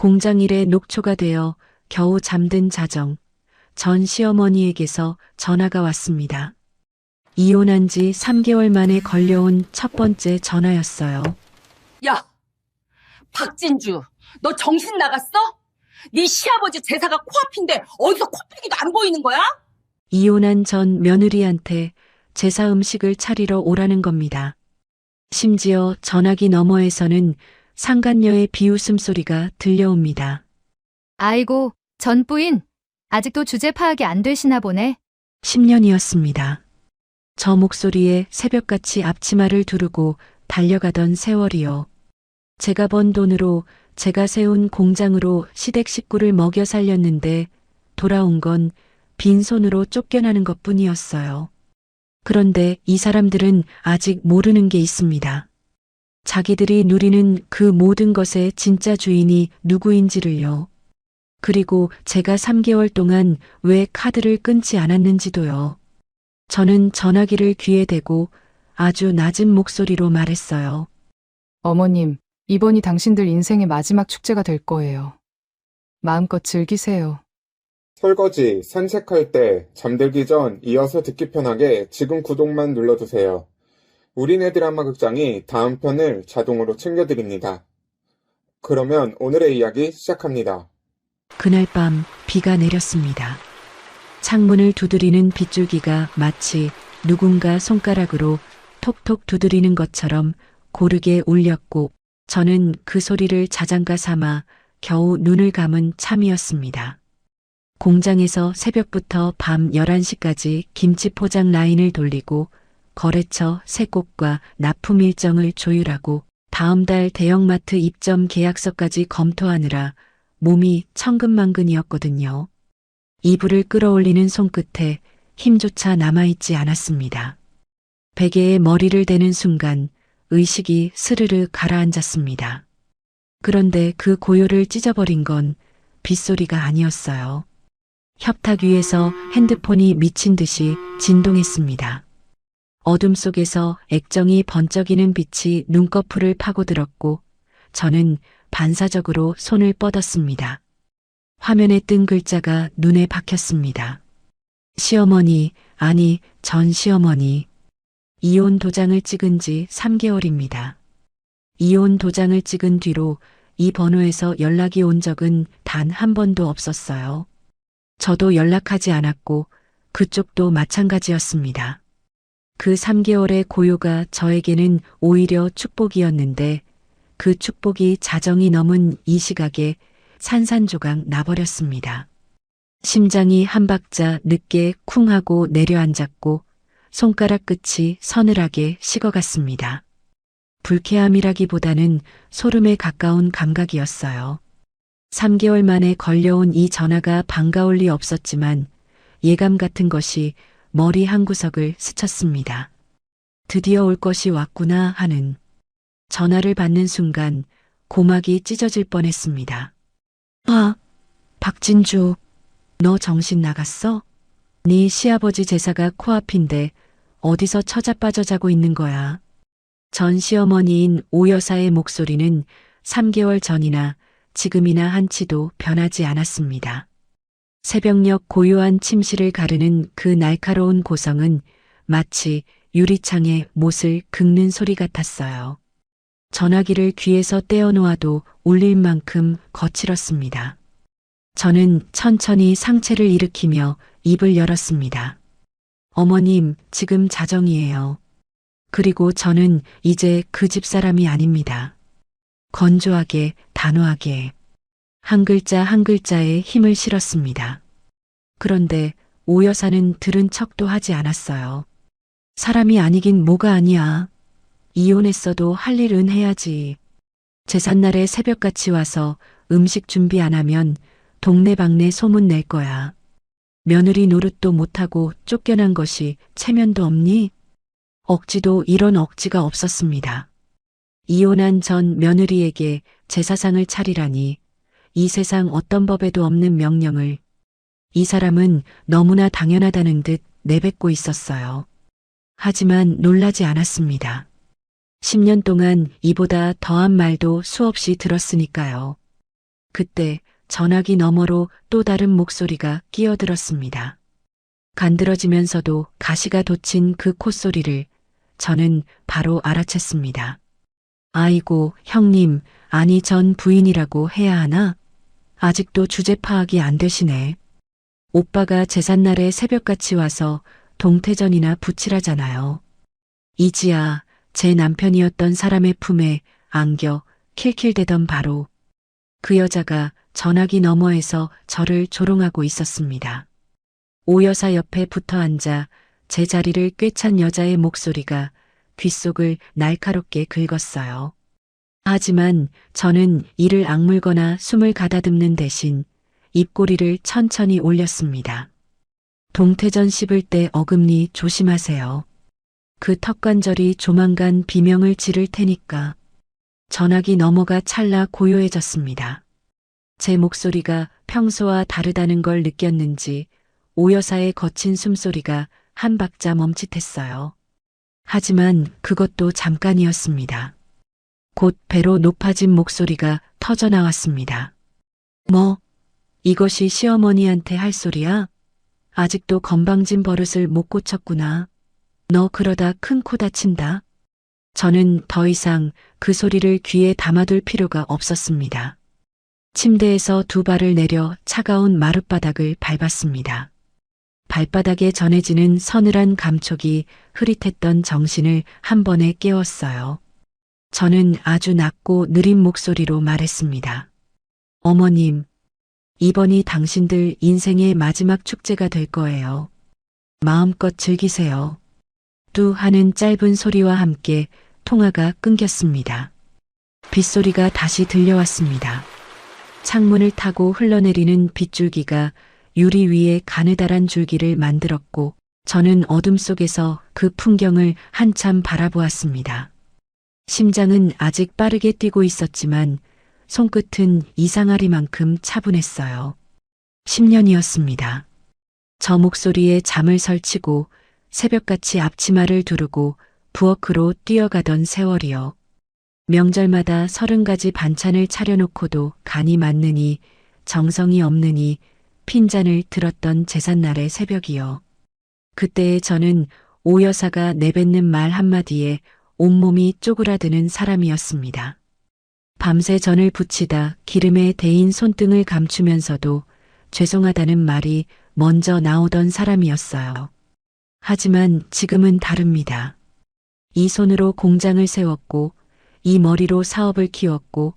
공장 일에 녹초가 되어 겨우 잠든 자정, 전 시어머니에게서 전화가 왔습니다. 이혼한 지 3개월 만에 걸려온 첫 번째 전화였어요. 야, 박진주, 너 정신 나갔어? 네 시아버지 제사가 코앞인데 어디서 코빼기도 안 보이는 거야? 이혼한 전 며느리한테 제사 음식을 차리러 오라는 겁니다. 심지어 전화기 너머에서는 상간녀의 비웃음 소리가 들려옵니다. 아이고, 전 부인. 아직도 주제 파악이 안 되시나 보네. 10년이었습니다. 저 목소리에 새벽같이 앞치마를 두르고 달려가던 세월이요. 제가 번 돈으로 제가 세운 공장으로 시댁 식구를 먹여 살렸는데 돌아온 건 빈손으로 쫓겨나는 것뿐이었어요. 그런데 이 사람들은 아직 모르는 게 있습니다. 자기들이 누리는 그 모든 것의 진짜 주인이 누구인지를요. 그리고 제가 3개월 동안 왜 카드를 끊지 않았는지도요. 저는 전화기를 귀에 대고 아주 낮은 목소리로 말했어요. 어머님, 이번이 당신들 인생의 마지막 축제가 될 거예요. 마음껏 즐기세요. 설거지, 산책할 때, 잠들기 전 이어서 듣기 편하게 지금 구독만 눌러두세요. 우리네 드라마 극장이 다음 편을 자동으로 챙겨드립니다. 그러면 오늘의 이야기 시작합니다. 그날 밤 비가 내렸습니다. 창문을 두드리는 빗줄기가 마치 누군가 손가락으로 톡톡 두드리는 것처럼 고르게 울렸고 저는 그 소리를 자장가 삼아 겨우 눈을 감은 참이었습니다. 공장에서 새벽부터 밤 11시까지 김치 포장 라인을 돌리고 거래처 세곡과 납품 일정을 조율하고 다음 달 대형마트 입점 계약서까지 검토하느라 몸이 천근만근이었거든요. 이불을 끌어올리는 손끝에 힘조차 남아있지 않았습니다. 베개에 머리를 대는 순간 의식이 스르르 가라앉았습니다. 그런데 그 고요를 찢어버린 건 빗소리가 아니었어요. 협탁 위에서 핸드폰이 미친 듯이 진동했습니다. 어둠 속에서 액정이 번쩍이는 빛이 눈꺼풀을 파고들었고 저는 반사적으로 손을 뻗었습니다. 화면에 뜬 글자가 눈에 박혔습니다. 시어머니, 아니 전 시어머니. 이혼 도장을 찍은 지 3개월입니다. 이혼 도장을 찍은 뒤로 이 번호에서 연락이 온 적은 단 한 번도 없었어요. 저도 연락하지 않았고 그쪽도 마찬가지였습니다. 그 3개월의 고요가 저에게는 오히려 축복이었는데 그 축복이 자정이 넘은 이 시각에 산산조각 나버렸습니다. 심장이 한 박자 늦게 쿵 하고 내려앉았고 손가락 끝이 서늘하게 식어갔습니다. 불쾌함이라기보다는 소름에 가까운 감각이었어요. 3개월 만에 걸려온 이 전화가 반가울 리 없었지만 예감 같은 것이 머리 한구석을 스쳤습니다. 드디어 올 것이 왔구나 하는. 전화를 받는 순간 고막이 찢어질 뻔했습니다. 아, 박진주, 너 정신 나갔어? 네 시아버지 제사가 코앞인데 어디서 처자빠져 자고 있는 거야? 전 시어머니인 오 여사의 목소리는 3개월 전이나 지금이나 한치도 변하지 않았습니다. 새벽녘 고요한 침실을 가르는 그 날카로운 고성은 마치 유리창에 못을 긁는 소리 같았어요. 전화기를 귀에서 떼어놓아도 울릴 만큼 거칠었습니다. 저는 천천히 상체를 일으키며 입을 열었습니다. 어머님, 지금 자정이에요. 그리고 저는 이제 그 집 사람이 아닙니다. 건조하게, 단호하게. 한 글자 한 글자에 힘을 실었습니다. 그런데 오 여사는 들은 척도 하지 않았어요. 사람이 아니긴 뭐가 아니야. 이혼했어도 할 일은 해야지. 제삿날에 새벽같이 와서 음식 준비 안 하면 동네방네 소문 낼 거야. 며느리 노릇도 못하고 쫓겨난 것이 체면도 없니? 억지도 이런 억지가 없었습니다. 이혼한 전 며느리에게 제사상을 차리라니 이 세상 어떤 법에도 없는 명령을 이 사람은 너무나 당연하다는 듯 내뱉고 있었어요. 하지만 놀라지 않았습니다. 10년 동안 이보다 더한 말도 수없이 들었으니까요. 그때 전화기 너머로 또 다른 목소리가 끼어들었습니다. 간드러지면서도 가시가 돋친 그 콧소리를 저는 바로 알아챘습니다. 아이고, 형님, 아니 전 부인이라고 해야 하나? 아직도 주제 파악이 안 되시네. 오빠가 제삿날에 새벽같이 와서 동태전이나 부치라잖아요. 이지야, 제 남편이었던 사람의 품에 안겨 킬킬대던 바로 그 여자가 전화기 너머에서 저를 조롱하고 있었습니다. 오 여사 옆에 붙어 앉아 제 자리를 꿰찬 여자의 목소리가 귓속을 날카롭게 긁었어요. 하지만 저는 이를 악물거나 숨을 가다듬는 대신 입꼬리를 천천히 올렸습니다. 동태전 씹을 때 어금니 조심하세요. 그 턱관절이 조만간 비명을 지를 테니까. 전화기 너머가 찰나 고요해졌습니다. 제 목소리가 평소와 다르다는 걸 느꼈는지 오 여사의 거친 숨소리가 한 박자 멈칫했어요. 하지만 그것도 잠깐이었습니다. 곧 배로 높아진 목소리가 터져 나왔습니다. 뭐, 이것이 시어머니한테 할 소리야? 아직도 건방진 버릇을 못 고쳤구나. 너 그러다 큰 코 다친다. 저는 더 이상 그 소리를 귀에 담아둘 필요가 없었습니다. 침대에서 두 발을 내려 차가운 마룻바닥을 밟았습니다. 발바닥에 전해지는 서늘한 감촉이 흐릿했던 정신을 한 번에 깨웠어요. 저는 아주 낮고 느린 목소리로 말했습니다. 어머님, 이번이 당신들 인생의 마지막 축제가 될 거예요. 마음껏 즐기세요. 뚜 하는 짧은 소리와 함께 통화가 끊겼습니다. 빗소리가 다시 들려왔습니다. 창문을 타고 흘러내리는 빗줄기가 유리 위에 가느다란 줄기를 만들었고 저는 어둠 속에서 그 풍경을 한참 바라보았습니다. 심장은 아직 빠르게 뛰고 있었지만 손끝은 이상하리만큼 차분했어요. 10년이었습니다. 저 목소리에 잠을 설치고 새벽같이 앞치마를 두르고 부엌으로 뛰어가던 세월이요. 명절마다 30가지 반찬을 차려놓고도 간이 맞느니 정성이 없느니 핀잔을 들었던 제삿날의 새벽이요. 그때의 저는 오 여사가 내뱉는 말 한마디에 온몸이 쪼그라드는 사람이었습니다. 밤새 전을 부치다 기름에 데인 손등을 감추면서도 죄송하다는 말이 먼저 나오던 사람이었어요. 하지만 지금은 다릅니다. 이 손으로 공장을 세웠고 이 머리로 사업을 키웠고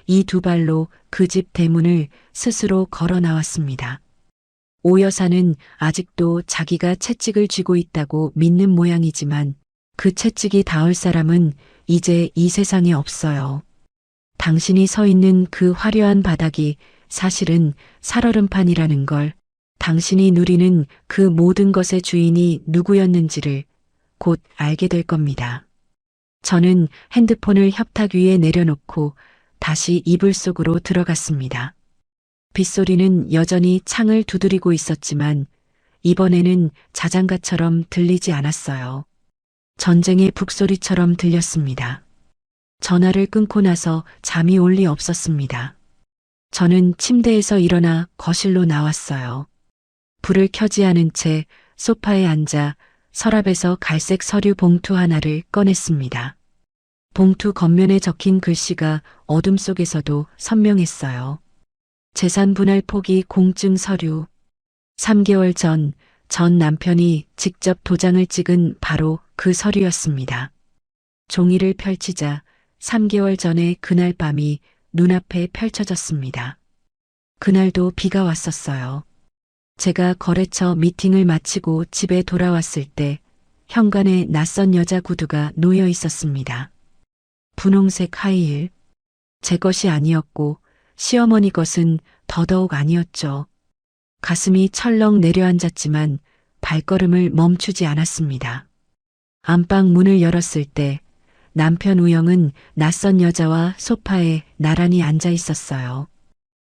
이 두 발로 그 집 대문을 스스로 걸어 나왔습니다. 오 여사는 아직도 자기가 채찍을 쥐고 있다고 믿는 모양이지만 그 채찍이 닿을 사람은 이제 이 세상에 없어요. 당신이 서 있는 그 화려한 바닥이 사실은 살얼음판이라는 걸, 당신이 누리는 그 모든 것의 주인이 누구였는지를 곧 알게 될 겁니다. 저는 핸드폰을 협탁 위에 내려놓고 다시 이불 속으로 들어갔습니다. 빗소리는 여전히 창을 두드리고 있었지만 이번에는 자장가처럼 들리지 않았어요. 전쟁의 북소리처럼 들렸습니다. 전화를 끊고 나서 잠이 올 리 없었습니다. 저는 침대에서 일어나 거실로 나왔어요. 불을 켜지 않은 채 소파에 앉아 서랍에서 갈색 서류 봉투 하나를 꺼냈습니다. 봉투 겉면에 적힌 글씨가 어둠 속에서도 선명했어요. 재산 분할 포기 공증 서류. 3개월 전 남편이 직접 도장을 찍은 바로 그 서류였습니다. 종이를 펼치자 3개월 전의 그날 밤이 눈앞에 펼쳐졌습니다. 그날도 비가 왔었어요. 제가 거래처 미팅을 마치고 집에 돌아왔을 때 현관에 낯선 여자 구두가 놓여 있었습니다. 분홍색 하이힐. 제 것이 아니었고 시어머니 것은 더더욱 아니었죠. 가슴이 철렁 내려앉았지만 발걸음을 멈추지 않았습니다. 안방 문을 열었을 때 남편 우영은 낯선 여자와 소파에 나란히 앉아 있었어요.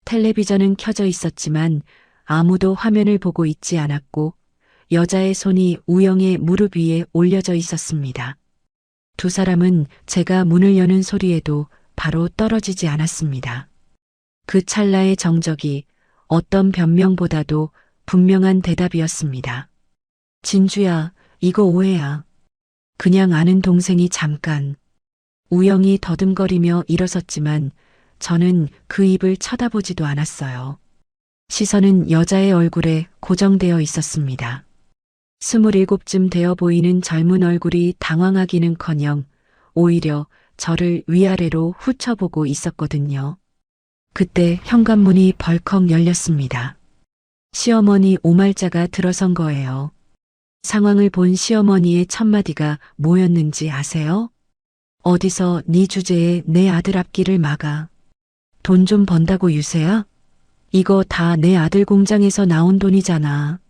텔레비전은 켜져 있었지만 아무도 화면을 보고 있지 않았고 여자의 손이 우영의 무릎 위에 올려져 있었습니다. 두 사람은 제가 문을 여는 소리에도 바로 떨어지지 않았습니다. 그 찰나의 정적이 어떤 변명보다도 분명한 대답이었습니다. 진주야, 이거 오해야. 그냥 아는 동생이 잠깐. 우영이 더듬거리며 일어섰지만 저는 그 입을 쳐다보지도 않았어요. 시선은 여자의 얼굴에 고정되어 있었습니다. 27쯤 되어 보이는 젊은 얼굴이 당황하기는커녕 오히려 저를 위아래로 훑어보고 있었거든요. 그때 현관문이 벌컥 열렸습니다. 시어머니 오말자가 들어선 거예요. 상황을 본 시어머니의 첫마디가 뭐였는지 아세요? 어디서 네 주제에 내 아들 앞길을 막아. 돈 좀 번다고 유세야? 이거 다 내 아들 공장에서 나온 돈이잖아.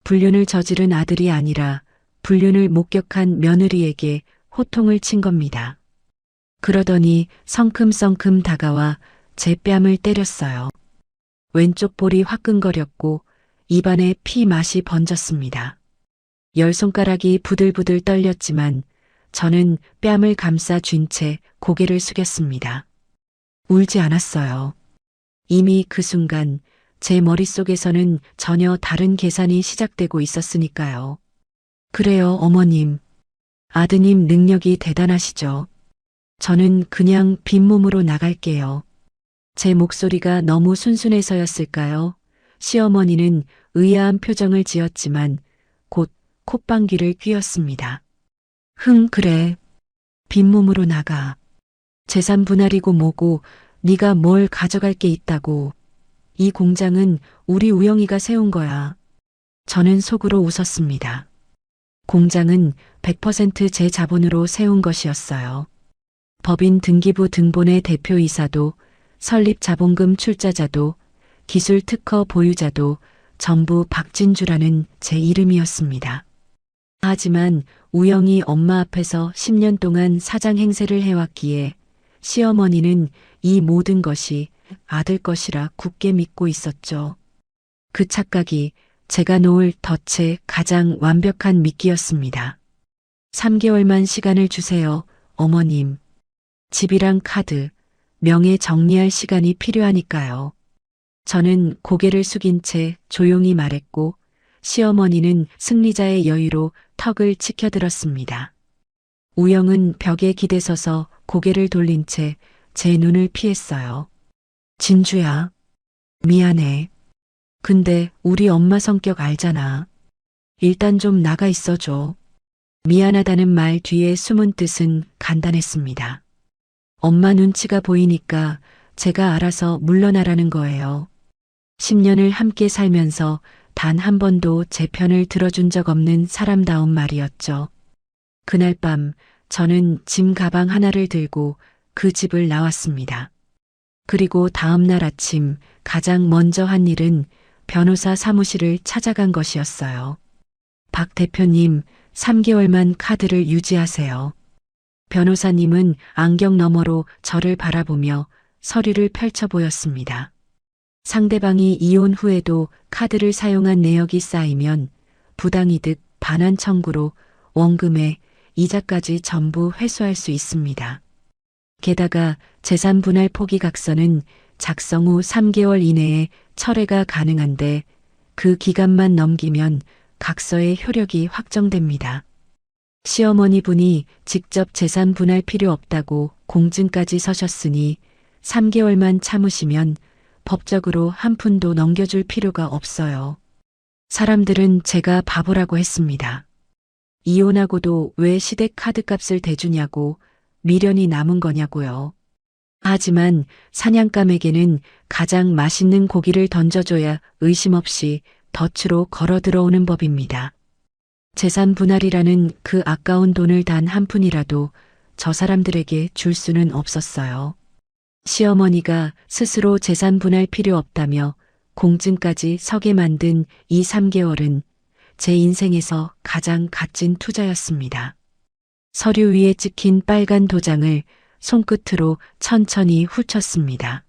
불륜을 저지른 아들이 아니라 불륜을 목격한 며느리에게 호통을 친 겁니다. 그러더니 성큼성큼 다가와 제 뺨을 때렸어요. 왼쪽 볼이 화끈거렸고 입안에 피 맛이 번졌습니다. 10손가락이 부들부들 떨렸지만 저는 뺨을 감싸 쥔 채 고개를 숙였습니다. 울지 않았어요. 이미 그 순간 제 머릿속에서는 전혀 다른 계산이 시작되고 있었으니까요. 그래요, 어머님. 아드님 능력이 대단하시죠. 저는 그냥 빈몸으로 나갈게요. 제 목소리가 너무 순순해서였을까요? 시어머니는 의아한 표정을 지었지만 곧 콧방귀를 뀌었습니다. 그래. 빈몸으로 나가. 재산 분할이고 뭐고 네가 뭘 가져갈 게 있다고. 이 공장은 우리 우영이가 세운 거야. 저는 속으로 웃었습니다. 공장은 100% 제 자본으로 세운 것이었어요. 법인 등기부 등본의 대표이사도 설립 자본금 출자자도 기술 특허 보유자도 전부 박진주라는 제 이름이었습니다. 하지만 우영이 엄마 앞에서 10년 동안 사장 행세를 해왔기에 시어머니는 이 모든 것이 아들 것이라 굳게 믿고 있었죠. 그 착각이 제가 놓을 덫의 가장 완벽한 미끼였습니다. 3개월만 시간을 주세요, 어머님. 집이랑 카드, 명예 정리할 시간이 필요하니까요. 저는 고개를 숙인 채 조용히 말했고 시어머니는 승리자의 여유로 턱을 치켜들었습니다. 우영은 벽에 기대서서 고개를 돌린 채 제 눈을 피했어요. 진주야, 미안해. 근데 우리 엄마 성격 알잖아. 일단 좀 나가 있어줘. 미안하다는 말 뒤에 숨은 뜻은 간단했습니다. 엄마 눈치가 보이니까 제가 알아서 물러나라는 거예요. 10년을 함께 살면서 단 한 번도 제 편을 들어준 적 없는 사람다운 말이었죠. 그날 밤 저는 짐 가방 하나를 들고 그 집을 나왔습니다. 그리고 다음 날 아침 가장 먼저 한 일은 변호사 사무실을 찾아간 것이었어요. 박 대표님, 3개월만 카드를 유지하세요. 변호사님은 안경 너머로 저를 바라보며 서류를 펼쳐 보였습니다. 상대방이 이혼 후에도 카드를 사용한 내역이 쌓이면 부당이득 반환 청구로 원금에 이자까지 전부 회수할 수 있습니다. 게다가 재산 분할 포기각서는 작성 후 3개월 이내에 철회가 가능한데 그 기간만 넘기면 각서의 효력이 확정됩니다. 시어머니 분이 직접 재산 분할 필요 없다고 공증까지 서셨으니 3개월만 참으시면 법적으로 한 푼도 넘겨줄 필요가 없어요. 사람들은 제가 바보라고 했습니다. 이혼하고도 왜 시댁 카드값을 대주냐고 미련이 남은 거냐고요. 하지만 사냥감에게는 가장 맛있는 고기를 던져줘야 의심 없이 덫으로 걸어 들어오는 법입니다. 재산 분할이라는 그 아까운 돈을 단 한 푼이라도 저 사람들에게 줄 수는 없었어요. 시어머니가 스스로 재산 분할 필요 없다며 공증까지 서게 만든 이 3개월은 제 인생에서 가장 값진 투자였습니다. 서류 위에 찍힌 빨간 도장을 손끝으로 천천히 훑었습니다.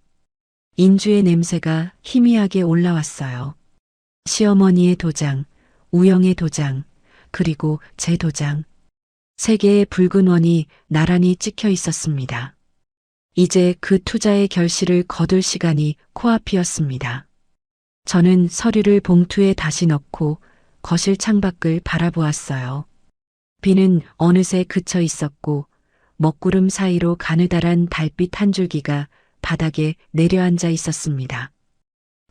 인주의 냄새가 희미하게 올라왔어요. 시어머니의 도장, 우영의 도장, 그리고 제 도장. 3개의 붉은 원이 나란히 찍혀 있었습니다. 이제 그 투자의 결실을 거둘 시간이 코앞이었습니다. 저는 서류를 봉투에 다시 넣고 거실 창밖을 바라보았어요. 비는 어느새 그쳐 있었고 먹구름 사이로 가느다란 달빛 한 줄기가 바닥에 내려앉아 있었습니다.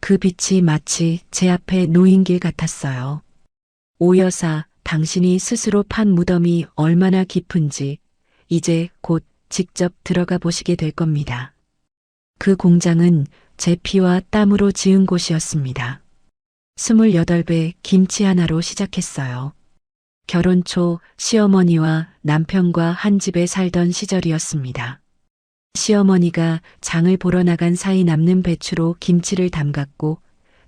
그 빛이 마치 제 앞에 놓인 길 같았어요. 오 여사, 당신이 스스로 판 무덤이 얼마나 깊은지 이제 곧 직접 들어가 보시게 될 겁니다. 그 공장은 제 피와 땀으로 지은 곳이었습니다. 28배 김치 하나로 시작했어요. 결혼 초 시어머니와 남편과 한 집에 살던 시절이었습니다. 시어머니가 장을 보러 나간 사이 남는 배추로 김치를 담갔고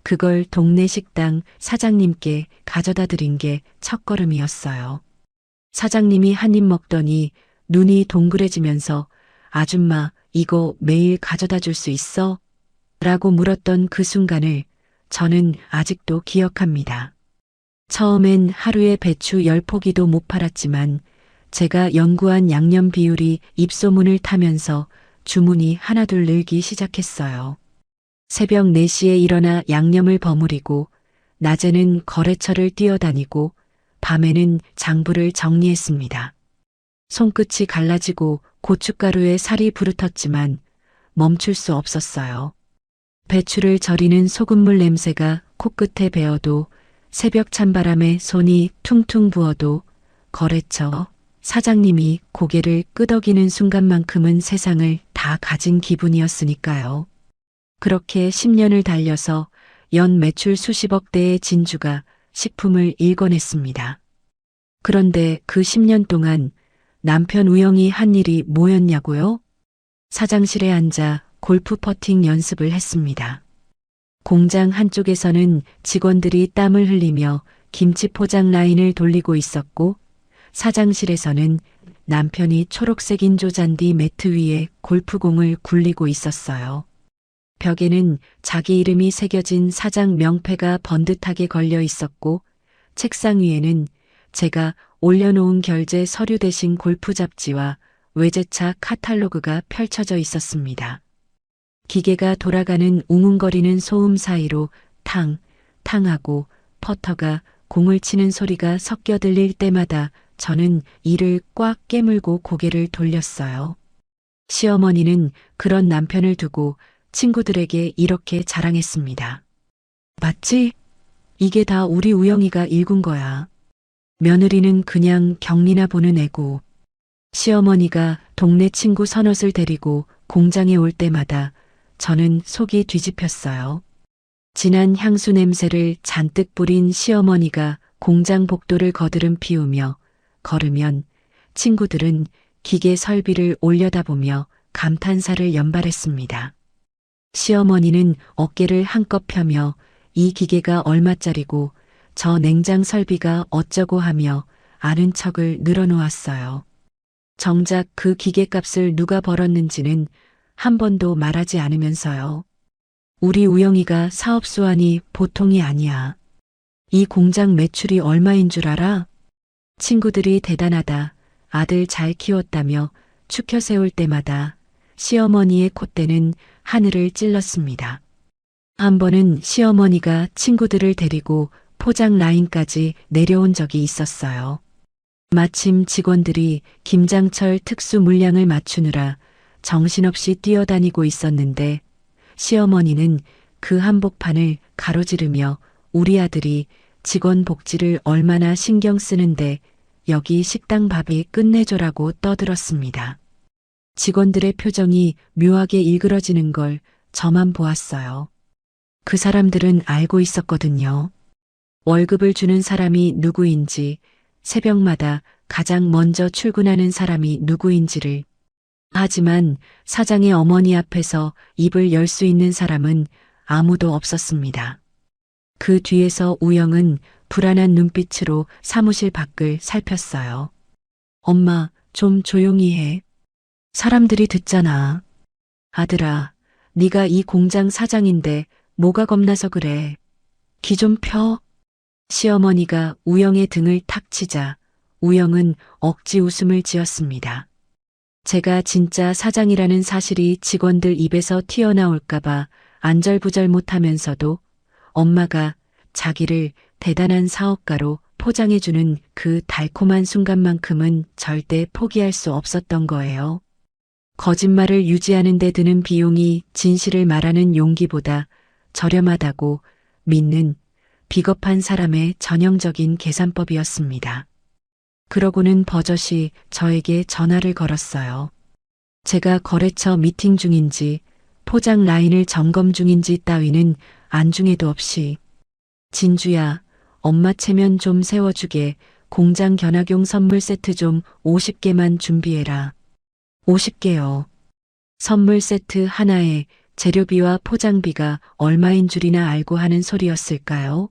그걸 동네 식당 사장님께 가져다 드린 게 첫걸음이었어요. 사장님이 한 입 먹더니 눈이 동그래지면서 아줌마 이거 매일 가져다 줄 수 있어? 라고 물었던 그 순간을 저는 아직도 기억합니다. 처음엔 하루에 배추 10포기도 못 팔았지만 제가 연구한 양념 비율이 입소문을 타면서 주문이 하나둘 늘기 시작했어요. 새벽 4시에 일어나 양념을 버무리고 낮에는 거래처를 뛰어다니고 밤에는 장부를 정리했습니다. 손끝이 갈라지고 고춧가루에 살이 부르텄지만 멈출 수 없었어요. 배추를 절이는 소금물 냄새가 코끝에 배어도 새벽 찬바람에 손이 퉁퉁 부어도 거래처 사장님이 고개를 끄덕이는 순간만큼은 세상을 다 가진 기분이었으니까요. 그렇게 10년을 달려서 연 매출 수십억 대의 진주가 식품을 일궈냈습니다. 그런데 그 10년 동안 남편 우영이 한 일이 뭐였냐고요? 사장실에 앉아 골프 퍼팅 연습을 했습니다. 공장 한쪽에서는 직원들이 땀을 흘리며 김치 포장 라인을 돌리고 있었고 사장실에서는 남편이 초록색 인조잔디 매트 위에 골프공을 굴리고 있었어요. 벽에는 자기 이름이 새겨진 사장 명패가 번듯하게 걸려 있었고 책상 위에는 제가 올려놓은 결제 서류 대신 골프 잡지와 외제차 카탈로그가 펼쳐져 있었습니다. 기계가 돌아가는 웅웅거리는 소음 사이로 탕, 탕하고 퍼터가 공을 치는 소리가 섞여 들릴 때마다 저는 이를 꽉 깨물고 고개를 돌렸어요. 시어머니는 그런 남편을 두고 친구들에게 이렇게 자랑했습니다. 맞지? 이게 다 우리 우영이가 일군 거야. 며느리는 그냥 격리나 보는 애고. 시어머니가 동네 친구 서넛을 데리고 공장에 올 때마다 저는 속이 뒤집혔어요. 진한 향수 냄새를 잔뜩 뿌린 시어머니가 공장 복도를 거드름 피우며 걸으면 친구들은 기계 설비를 올려다보며 감탄사를 연발했습니다. 시어머니는 어깨를 한껏 펴며 이 기계가 얼마짜리고 저 냉장 설비가 어쩌고 하며 아는 척을 늘어놓았어요. 정작 그 기계값을 누가 벌었는지는 한 번도 말하지 않으면서요. 우리 우영이가 사업수완이 보통이 아니야. 이 공장 매출이 얼마인 줄 알아? 친구들이 대단하다, 아들 잘 키웠다며 축혀 세울 때마다 시어머니의 콧대는 하늘을 찔렀습니다. 한 번은 시어머니가 친구들을 데리고 포장 라인까지 내려온 적이 있었어요. 마침 직원들이 김장철 특수 물량을 맞추느라 정신없이 뛰어다니고 있었는데 시어머니는 그 한복판을 가로지르며 우리 아들이 직원 복지를 얼마나 신경 쓰는데 여기 식당 밥이 끝내줘라고 떠들었습니다. 직원들의 표정이 묘하게 일그러지는 걸 저만 보았어요. 그 사람들은 알고 있었거든요. 월급을 주는 사람이 누구인지, 새벽마다 가장 먼저 출근하는 사람이 누구인지를. 하지만 사장의 어머니 앞에서 입을 열 수 있는 사람은 아무도 없었습니다. 그 뒤에서 우영은 불안한 눈빛으로 사무실 밖을 살폈어요. 엄마, 좀 조용히 해. 사람들이 듣잖아. 아들아, 네가 이 공장 사장인데 뭐가 겁나서 그래. 귀 좀 펴. 시어머니가 우영의 등을 탁 치자 우영은 억지 웃음을 지었습니다. 제가 진짜 사장이라는 사실이 직원들 입에서 튀어나올까봐 안절부절 못하면서도 엄마가 자기를 대단한 사업가로 포장해주는 그 달콤한 순간만큼은 절대 포기할 수 없었던 거예요. 거짓말을 유지하는 데 드는 비용이 진실을 말하는 용기보다 저렴하다고 믿는 비겁한 사람의 전형적인 계산법이었습니다. 그러고는 버젓이 저에게 전화를 걸었어요. 제가 거래처 미팅 중인지 포장 라인을 점검 중인지 따위는 안중에도 없이 진주야, 엄마 체면 좀 세워주게 공장 견학용 선물 세트 좀 50개만 준비해라. 50개요. 선물 세트 하나에 재료비와 포장비가 얼마인 줄이나 알고 하는 소리였을까요?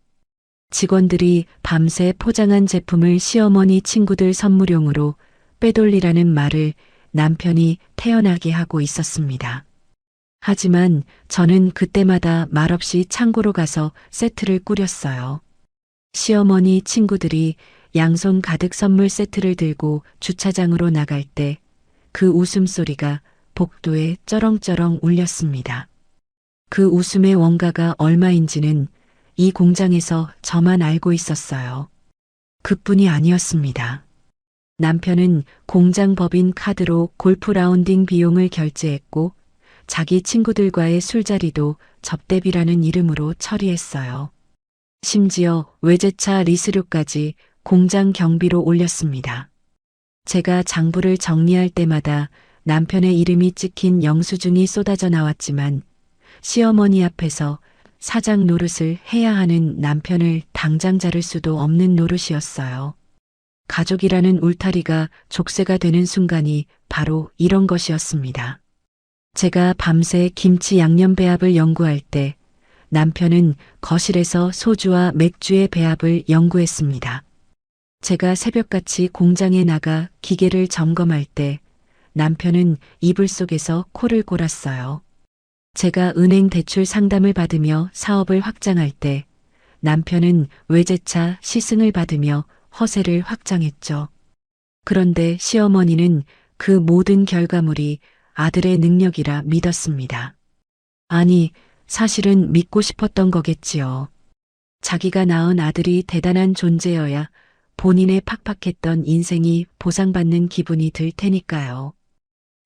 직원들이 밤새 포장한 제품을 시어머니 친구들 선물용으로 빼돌리라는 말을 남편이 태연하게 하고 있었습니다. 하지만 저는 그때마다 말없이 창고로 가서 세트를 꾸렸어요. 시어머니 친구들이 양손 가득 선물 세트를 들고 주차장으로 나갈 때 그 웃음소리가 복도에 쩌렁쩌렁 울렸습니다. 그 웃음의 원가가 얼마인지는 이 공장에서 저만 알고 있었어요. 그뿐이 아니었습니다. 남편은 공장 법인 카드로 골프 라운딩 비용을 결제했고 자기 친구들과의 술자리도 접대비라는 이름으로 처리했어요. 심지어 외제차 리스료까지 공장 경비로 올렸습니다. 제가 장부를 정리할 때마다 남편의 이름이 찍힌 영수증이 쏟아져 나왔지만 시어머니 앞에서 사장 노릇을 해야 하는 남편을 당장 자를 수도 없는 노릇이었어요. 가족이라는 울타리가 족쇄가 되는 순간이 바로 이런 것이었습니다. 제가 밤새 김치 양념 배합을 연구할 때 남편은 거실에서 소주와 맥주의 배합을 연구했습니다. 제가 새벽같이 공장에 나가 기계를 점검할 때 남편은 이불 속에서 코를 골았어요. 제가 은행 대출 상담을 받으며 사업을 확장할 때 남편은 외제차 시승을 받으며 허세를 확장했죠. 그런데 시어머니는 그 모든 결과물이 아들의 능력이라 믿었습니다. 아니, 사실은 믿고 싶었던 거겠지요. 자기가 낳은 아들이 대단한 존재여야 본인의 팍팍했던 인생이 보상받는 기분이 들 테니까요.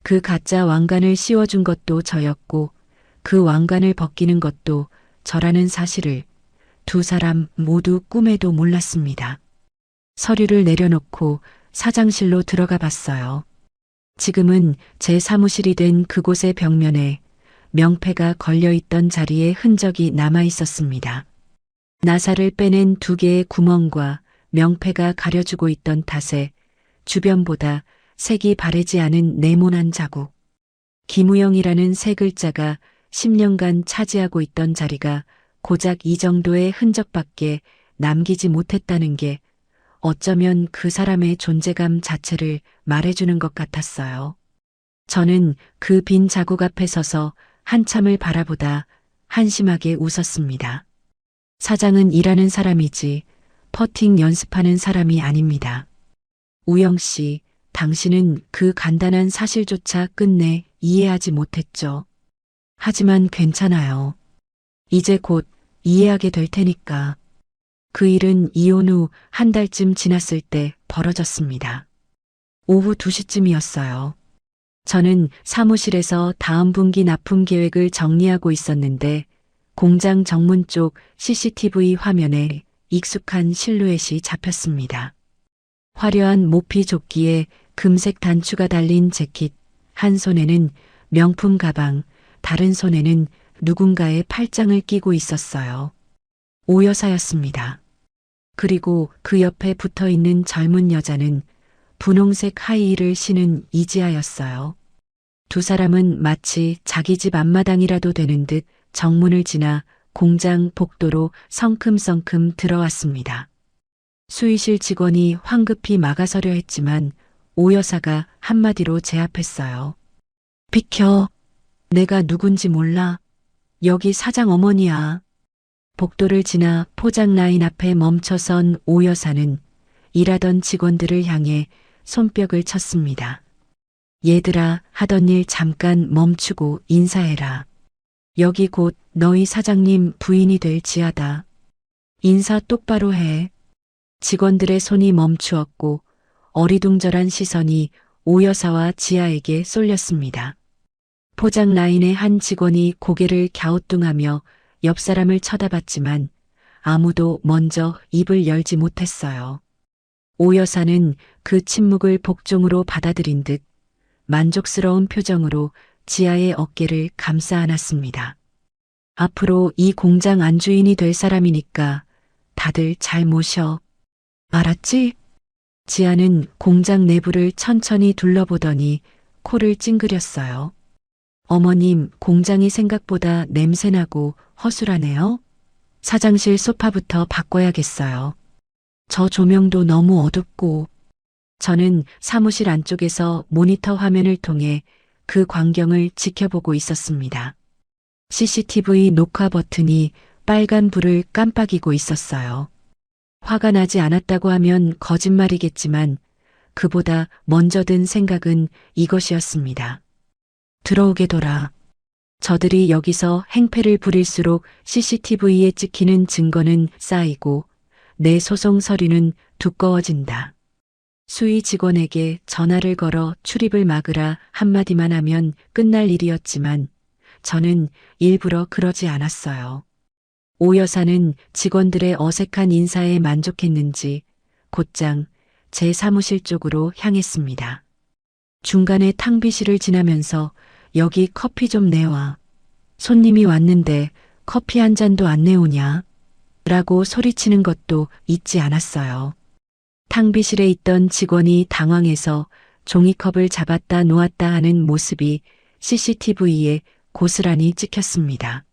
그 가짜 왕관을 씌워준 것도 저였고 그 왕관을 벗기는 것도 저라는 사실을 두 사람 모두 꿈에도 몰랐습니다. 서류를 내려놓고 사장실로 들어가 봤어요. 지금은 제 사무실이 된 그곳의 벽면에 명패가 걸려있던 자리에 흔적이 남아 있었습니다. 나사를 빼낸 2개의 구멍과 명패가 가려주고 있던 탓에 주변보다 색이 바래지 않은 네모난 자국. 김우영이라는 세 글자가 10년간 차지하고 있던 자리가 고작 이 정도의 흔적밖에 남기지 못했다는 게 어쩌면 그 사람의 존재감 자체를 말해주는 것 같았어요. 저는 그 빈 자국 앞에 서서 한참을 바라보다 한심하게 웃었습니다. 사장은 일하는 사람이지 퍼팅 연습하는 사람이 아닙니다. 우영 씨, 당신은 그 간단한 사실조차 끝내 이해하지 못했죠. 하지만 괜찮아요. 이제 곧 이해하게 될 테니까. 그 일은 이혼 후 한 달쯤 지났을 때 벌어졌습니다. 오후 2시쯤이었어요. 저는 사무실에서 다음 분기 납품 계획을 정리하고 있었는데 공장 정문 쪽 CCTV 화면에 익숙한 실루엣이 잡혔습니다. 화려한 모피 조끼에 금색 단추가 달린 재킷, 한 손에는 명품 가방, 다른 손에는 누군가의 팔짱을 끼고 있었어요. 오 여사였습니다. 그리고 그 옆에 붙어 있는 젊은 여자는 분홍색 하이힐을 신은 이지아였어요. 두 사람은 마치 자기 집 앞마당이라도 되는 듯 정문을 지나 공장 복도로 성큼성큼 들어왔습니다. 수의실 직원이 황급히 막아서려 했지만 오 여사가 한마디로 제압했어요. 비켜. 내가 누군지 몰라. 여기 사장 어머니야. 복도를 지나 포장 라인 앞에 멈춰선 오 여사는 일하던 직원들을 향해 손뼉을 쳤습니다. 얘들아, 하던 일 잠깐 멈추고 인사해라. 여기 곧 너희 사장님 부인이 될 지하다. 인사 똑바로 해. 직원들의 손이 멈추었고 어리둥절한 시선이 오 여사와 지아에게 쏠렸습니다. 포장 라인의 한 직원이 고개를 갸우뚱하며 옆 사람을 쳐다봤지만 아무도 먼저 입을 열지 못했어요. 오 여사는 그 침묵을 복종으로 받아들인 듯 만족스러운 표정으로 지아의 어깨를 감싸 안았습니다. 앞으로 이 공장 안주인이 될 사람이니까 다들 잘 모셔. 알았지? 지아는 공장 내부를 천천히 둘러보더니 코를 찡그렸어요. 어머님, 공장이 생각보다 냄새나고 허술하네요. 사장실 소파부터 바꿔야겠어요. 저 조명도 너무 어둡고. 저는 사무실 안쪽에서 모니터 화면을 통해 그 광경을 지켜보고 있었습니다. CCTV 녹화 버튼이 빨간 불을 깜빡이고 있었어요. 화가 나지 않았다고 하면 거짓말이겠지만 그보다 먼저 든 생각은 이것이었습니다. 들어오게 둬라. 저들이 여기서 행패를 부릴수록 CCTV에 찍히는 증거는 쌓이고 내 소송 서류는 두꺼워진다. 수의 직원에게 전화를 걸어 출입을 막으라 한마디만 하면 끝날 일이었지만 저는 일부러 그러지 않았어요. 오 여사는 직원들의 어색한 인사에 만족했는지 곧장 제 사무실 쪽으로 향했습니다. 중간에 탕비실을 지나면서 여기 커피 좀 내와. 손님이 왔는데 커피 한 잔도 안 내오냐? 라고 소리치는 것도 잊지 않았어요. 탕비실에 있던 직원이 당황해서 종이컵을 잡았다 놓았다 하는 모습이 CCTV에 고스란히 찍혔습니다.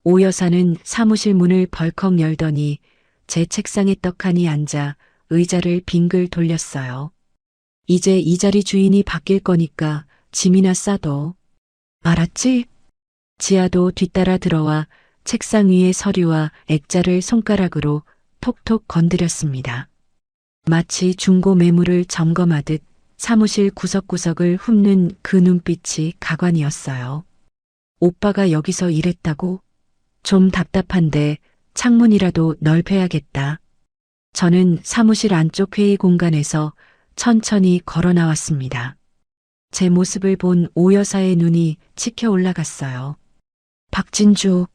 오 여사는 사무실 문을 벌컥 열더니 제 책상에 떡하니 앉아 의자를 빙글 돌렸어요. 이제 이 자리 주인이 바뀔 거니까 짐이나 싸둬. 알았지? 지아도 뒤따라 들어와 책상 위의 서류와 액자를 손가락으로 톡톡 건드렸습니다. 마치 중고 매물을 점검하듯 사무실 구석구석을 훑는 그 눈빛이 가관이었어요. 오빠가 여기서 일했다고? 좀 답답한데 창문이라도 넓혀야겠다. 저는 사무실 안쪽 회의 공간에서 천천히 걸어 나왔습니다. 제 모습을 본 오 여사의 눈이 치켜 올라갔어요. 박진주,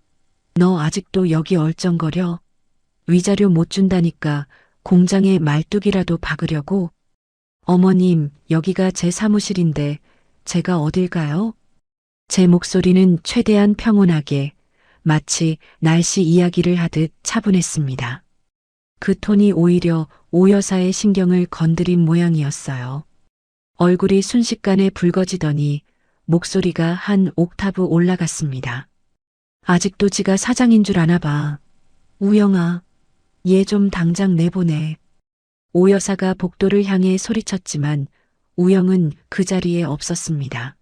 너 아직도 여기 얼쩡거려? 위자료 못 준다니까 공장에 말뚝이라도 박으려고? 어머님, 여기가 제 사무실인데 제가 어딜 가요? 제 목소리는 최대한 평온하게 마치 날씨 이야기를 하듯 차분했습니다. 그 톤이 오히려 오 여사의 신경을 건드린 모양이었어요. 얼굴이 순식간에 붉어지더니 목소리가 한 옥타브 올라갔습니다. 아직도 지가 사장인 줄 아나 봐. 우영아, 얘 좀 당장 내보내. 오 여사가 복도를 향해 소리쳤지만 우영은 그 자리에 없었습니다.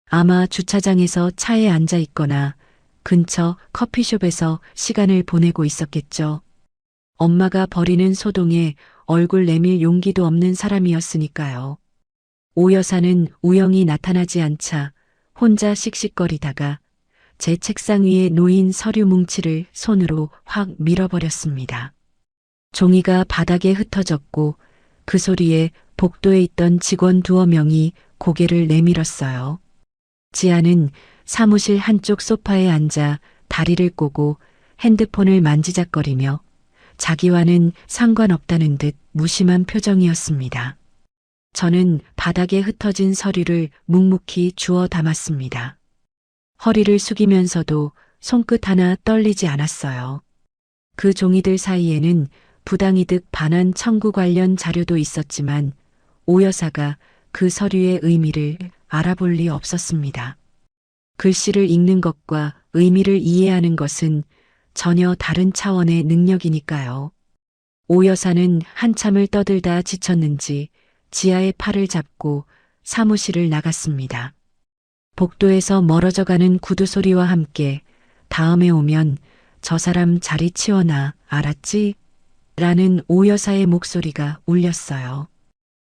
아마 주차장에서 차에 앉아 있거나 근처 커피숍에서 시간을 보내고 있었겠죠. 엄마가 버리는 소동에 얼굴 내밀 용기도 없는 사람이었으니까요. 오 여사는 우영이 나타나지 않자 혼자 씩씩거리다가 제 책상 위에 놓인 서류 뭉치를 손으로 확 밀어버렸습니다. 종이가 바닥에 흩어졌고 그 소리에 복도에 있던 직원 두어 명이 고개를 내밀었어요. 지아는 사무실 한쪽 소파에 앉아 다리를 꼬고 핸드폰을 만지작거리며 자기와는 상관없다는 듯 무심한 표정이었습니다. 저는 바닥에 흩어진 서류를 묵묵히 주워 담았습니다. 허리를 숙이면서도 손끝 하나 떨리지 않았어요. 그 종이들 사이에는 부당이득 반환 청구 관련 자료도 있었지만 오 여사가 그 서류의 의미를 알아볼 리 없었습니다. 글씨를 읽는 것과 의미를 이해하는 것은 전혀 다른 차원의 능력이니까요. 오 여사는 한참을 떠들다 지쳤는지 지아의 팔을 잡고 사무실을 나갔습니다. 복도에서 멀어져가는 구두 소리와 함께 다음에 오면 저 사람 자리 치워놔, 알았지? 라는 오 여사의 목소리가 울렸어요.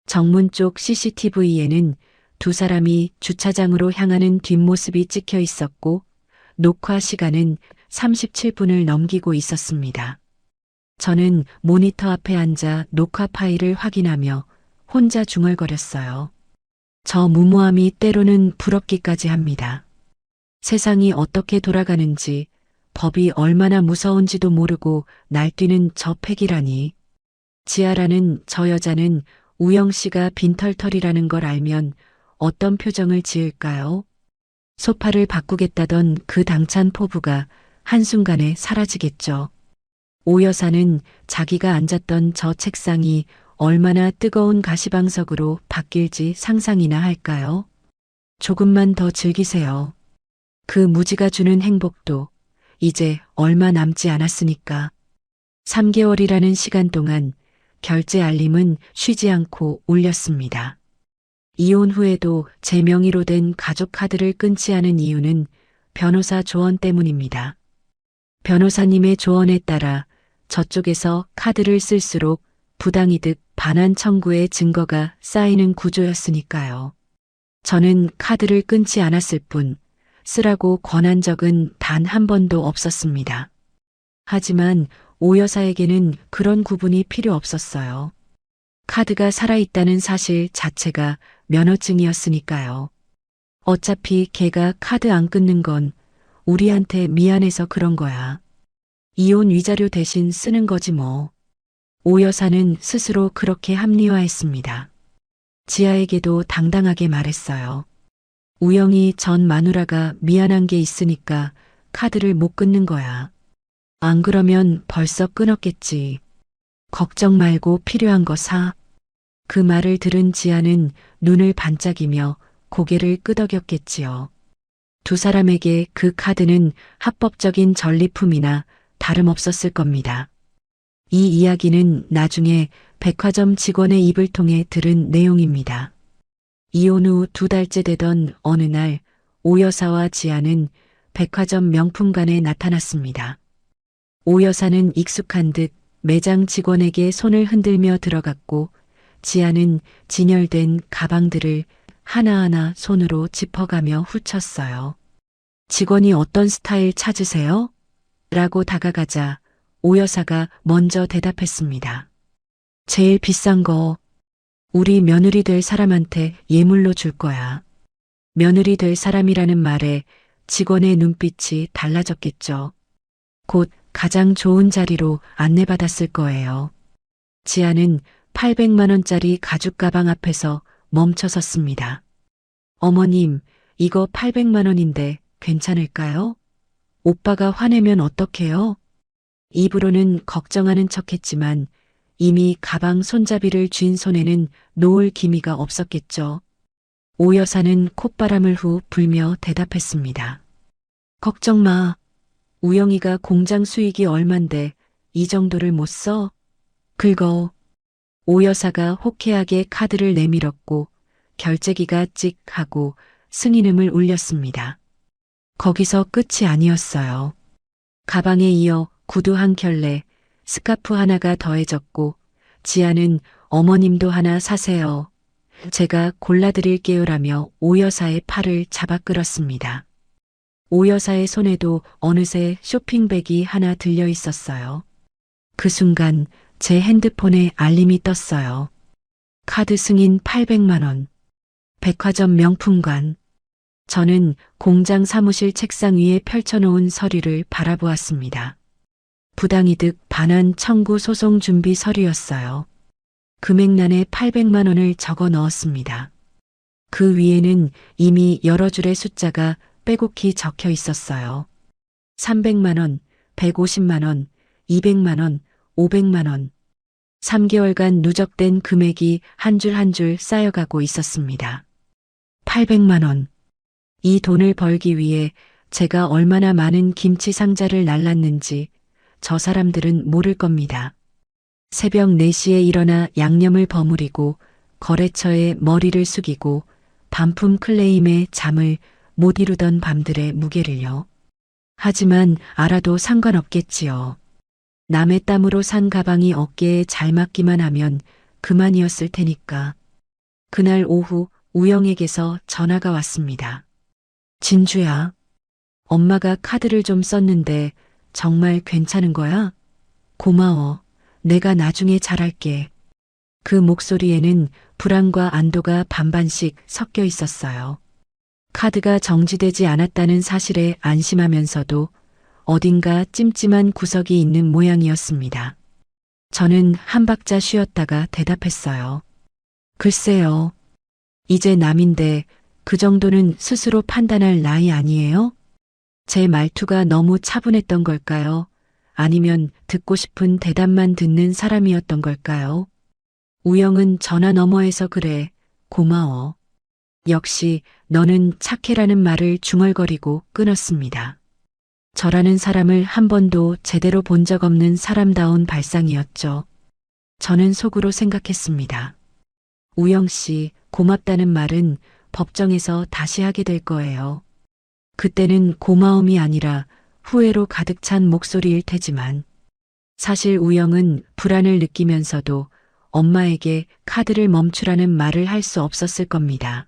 정문 쪽 CCTV에는 두 사람이 주차장으로 향하는 뒷모습이 찍혀 있었고 녹화 시간은 37분을 넘기고 있었습니다. 저는 모니터 앞에 앉아 녹화 파일을 확인하며 혼자 중얼거렸어요. 저 무모함이 때로는 부럽기까지 합니다. 세상이 어떻게 돌아가는지, 법이 얼마나 무서운지도 모르고 날뛰는 저 패기라니. 지아라는 저 여자는 우영 씨가 빈털털이라는 걸 알면 어떤 표정을 지을까요? 소파를 바꾸겠다던 그 당찬 포부가 한순간에 사라지겠죠. 오 여사는 자기가 앉았던 저 책상이 얼마나 뜨거운 가시방석으로 바뀔지 상상이나 할까요? 조금만 더 즐기세요. 그 무지가 주는 행복도 이제 얼마 남지 않았으니까. 3개월이라는 시간 동안 결제 알림은 쉬지 않고 울렸습니다. 이혼 후에도 제 명의로 된 가족 카드를 끊지 않은 이유는 변호사 조언 때문입니다. 변호사님의 조언에 따라 저쪽에서 카드를 쓸수록 부당이득 반환 청구의 증거가 쌓이는 구조였으니까요. 저는 카드를 끊지 않았을 뿐 쓰라고 권한 적은 단 한 번도 없었습니다. 하지만 오 여사에게는 그런 구분이 필요 없었어요. 카드가 살아있다는 사실 자체가 면허증이었으니까요. 어차피 걔가 카드 안 끊는 건 우리한테 미안해서 그런 거야. 이혼 위자료 대신 쓰는 거지 뭐. 오 여사는 스스로 그렇게 합리화했습니다. 지아에게도 당당하게 말했어요. 우영이 전 마누라가 미안한 게 있으니까 카드를 못 끊는 거야. 안 그러면 벌써 끊었겠지. 걱정 말고 필요한 거 사. 그 말을 들은 지아는 눈을 반짝이며 고개를 끄덕였겠지요. 두 사람에게 그 카드는 합법적인 전리품이나 다름없었을 겁니다. 이 이야기는 나중에 백화점 직원의 입을 통해 들은 내용입니다. 이혼 후 2달째 되던 어느 날 오 여사와 지아는 백화점 명품관에 나타났습니다. 오 여사는 익숙한 듯 매장 직원에게 손을 흔들며 들어갔고 지아는 진열된 가방들을 하나하나 손으로 짚어가며 훑었어요. 직원이 어떤 스타일 찾으세요? 라고 다가가자 오 여사가 먼저 대답했습니다. 제일 비싼 거 우리 며느리 될 사람한테 예물로 줄 거야. 며느리 될 사람이라는 말에 직원의 눈빛이 달라졌겠죠. 곧 가장 좋은 자리로 안내받았을 거예요. 지아는 800만 원짜리 가죽 가방 앞에서 멈춰 섰습니다. 어머님, 이거 800만 원인데 괜찮을까요? 오빠가 화내면 어떡해요? 입으로는 걱정하는 척했지만 이미 가방 손잡이를 쥔 손에는 놓을 기미가 없었겠죠. 오 여사는 콧바람을 후 불며 대답했습니다. 걱정 마. 우영이가 공장 수익이 얼만데 이 정도를 못 써? 긁어. 오 여사가 호쾌하게 카드를 내밀었고 결제기가 찍 하고 승인음을 울렸습니다. 거기서 끝이 아니었어요. 가방에 이어 구두 한 켤레, 스카프 하나가 더해졌고 지아는 어머님도 하나 사세요. 제가 골라드릴게요라며 오 여사의 팔을 잡아 끌었습니다. 오 여사의 손에도 어느새 쇼핑백이 하나 들려 있었어요. 그 순간 제 핸드폰에 알림이 떴어요. 카드 승인 800만 원. 백화점 명품관. 저는 공장 사무실 책상 위에 펼쳐놓은 서류를 바라보았습니다. 부당이득 반환 청구 소송 준비 서류였어요. 금액란에 800만 원을 적어 넣었습니다. 그 위에는 이미 여러 줄의 숫자가 빼곡히 적혀 있었어요. 300만 원, 150만 원, 200만 원, 500만 원. 3개월간 누적된 금액이 한 줄 한 줄 쌓여가고 있었습니다. 800만 원. 이 돈을 벌기 위해 제가 얼마나 많은 김치 상자를 날랐는지 저 사람들은 모를 겁니다. 새벽 4시에 일어나 양념을 버무리고 거래처에 머리를 숙이고 반품 클레임에 잠을 못 이루던 밤들의 무게를요. 하지만 알아도 상관없겠지요. 남의 땀으로 산 가방이 어깨에 잘 맞기만 하면 그만이었을 테니까. 그날 오후 우영에게서 전화가 왔습니다. 진주야, 엄마가 카드를 좀 썼는데 정말 괜찮은 거야? 고마워. 내가 나중에 잘할게. 그 목소리에는 불안과 안도가 반반씩 섞여 있었어요. 카드가 정지되지 않았다는 사실에 안심하면서도 어딘가 찜찜한 구석이 있는 모양이었습니다. 저는 한 박자 쉬었다가 대답했어요. 글쎄요. 이제 남인데 그 정도는 스스로 판단할 나이 아니에요? 제 말투가 너무 차분했던 걸까요? 아니면 듣고 싶은 대답만 듣는 사람이었던 걸까요? 우영은 전화 너머에서 그래. 고마워. 역시 너는 착해라는 말을 중얼거리고 끊었습니다. 저라는 사람을 한 번도 제대로 본 적 없는 사람다운 발상이었죠. 저는 속으로 생각했습니다. 우영 씨, 고맙다는 말은 법정에서 다시 하게 될 거예요. 그때는 고마움이 아니라 후회로 가득 찬 목소리일 테지만 사실 우영은 불안을 느끼면서도 엄마에게 카드를 멈추라는 말을 할 수 없었을 겁니다.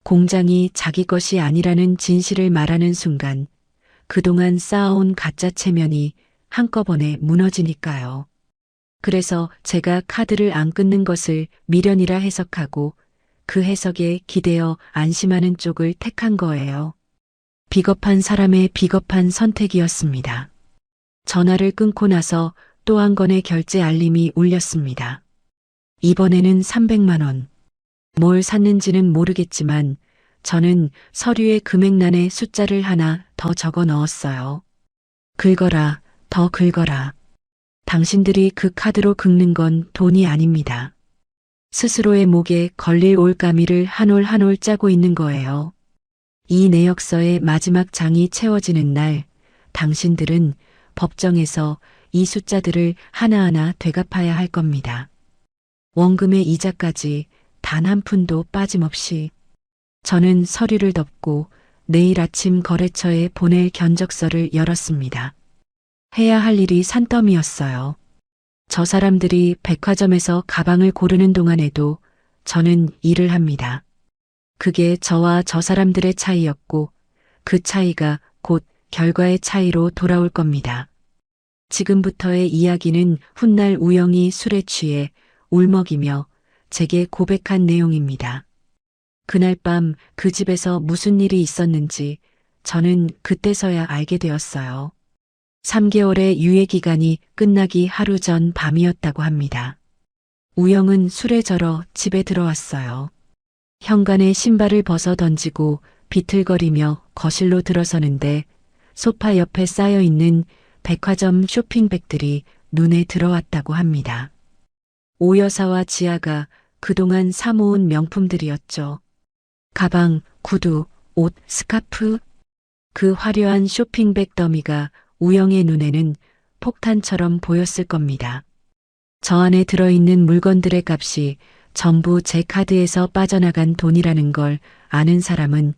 공장이 자기 것이 아니라는 진실을 말하는 순간 그동안 쌓아온 가짜 체면이 한꺼번에 무너지니까요. 그래서 제가 카드를 안 끊는 것을 미련이라 해석하고 그 해석에 기대어 안심하는 쪽을 택한 거예요. 비겁한 사람의 비겁한 선택이었습니다. 전화를 끊고 나서 또 한 건의 결제 알림이 울렸습니다. 이번에는 300만 원. 뭘 샀는지는 모르겠지만 저는 서류의 금액란에 숫자를 하나 더 적어 넣었어요. 긁어라, 더 긁어라. 당신들이 그 카드로 긁는 건 돈이 아닙니다. 스스로의 목에 걸릴 올가미를 한 올 한 올 짜고 있는 거예요. 이 내역서의 마지막 장이 채워지는 날, 당신들은 법정에서 이 숫자들을 하나하나 되갚아야 할 겁니다. 원금의 이자까지 단 한 푼도 빠짐없이. 저는 서류를 덮고 내일 아침 거래처에 보낼 견적서를 열었습니다. 해야 할 일이 산더미였어요. 저 사람들이 백화점에서 가방을 고르는 동안에도 저는 일을 합니다. 그게 저와 저 사람들의 차이였고 그 차이가 곧 결과의 차이로 돌아올 겁니다. 지금부터의 이야기는 훗날 우영이 술에 취해 울먹이며 제게 고백한 내용입니다. 그날 밤 그 집에서 무슨 일이 있었는지 저는 그때서야 알게 되었어요. 3개월의 유예 기간이 끝나기 하루 전 밤이었다고 합니다. 우영은 술에 절어 집에 들어왔어요. 현관에 신발을 벗어 던지고 비틀거리며 거실로 들어서는데 소파 옆에 쌓여 있는 백화점 쇼핑백들이 눈에 들어왔다고 합니다. 오 여사와 지아가 그동안 사모은 명품들이었죠. 가방, 구두, 옷, 스카프. 그 화려한 쇼핑백 더미가 우영의 눈에는 폭탄처럼 보였을 겁니다. 저 안에 들어있는 물건들의 값이 전부 제 카드에서 빠져나간 돈이라는 걸 아는 사람은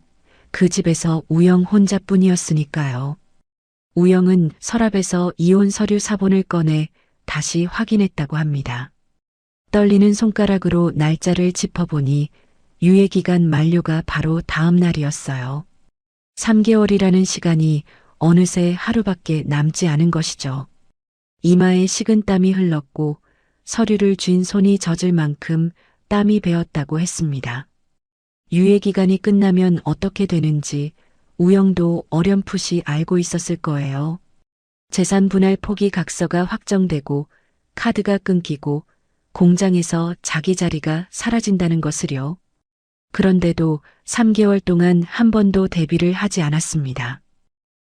그 집에서 우영 혼자뿐이었으니까요. 우영은 서랍에서 이혼 서류 사본을 꺼내 다시 확인했다고 합니다. 떨리는 손가락으로 날짜를 짚어보니 유예기간 만료가 바로 다음 날이었어요. 3개월이라는 시간이 어느새 하루밖에 남지 않은 것이죠. 이마에 식은땀이 흘렀고 서류를 쥔 손이 젖을 만큼 땀이 배었다고 했습니다. 유예기간이 끝나면 어떻게 되는지 우영도 어렴풋이 알고 있었을 거예요. 재산 분할 포기 각서가 확정되고 카드가 끊기고 공장에서 자기 자리가 사라진다는 것을요. 그런데도 3개월 동안 한 번도 대비를 하지 않았습니다.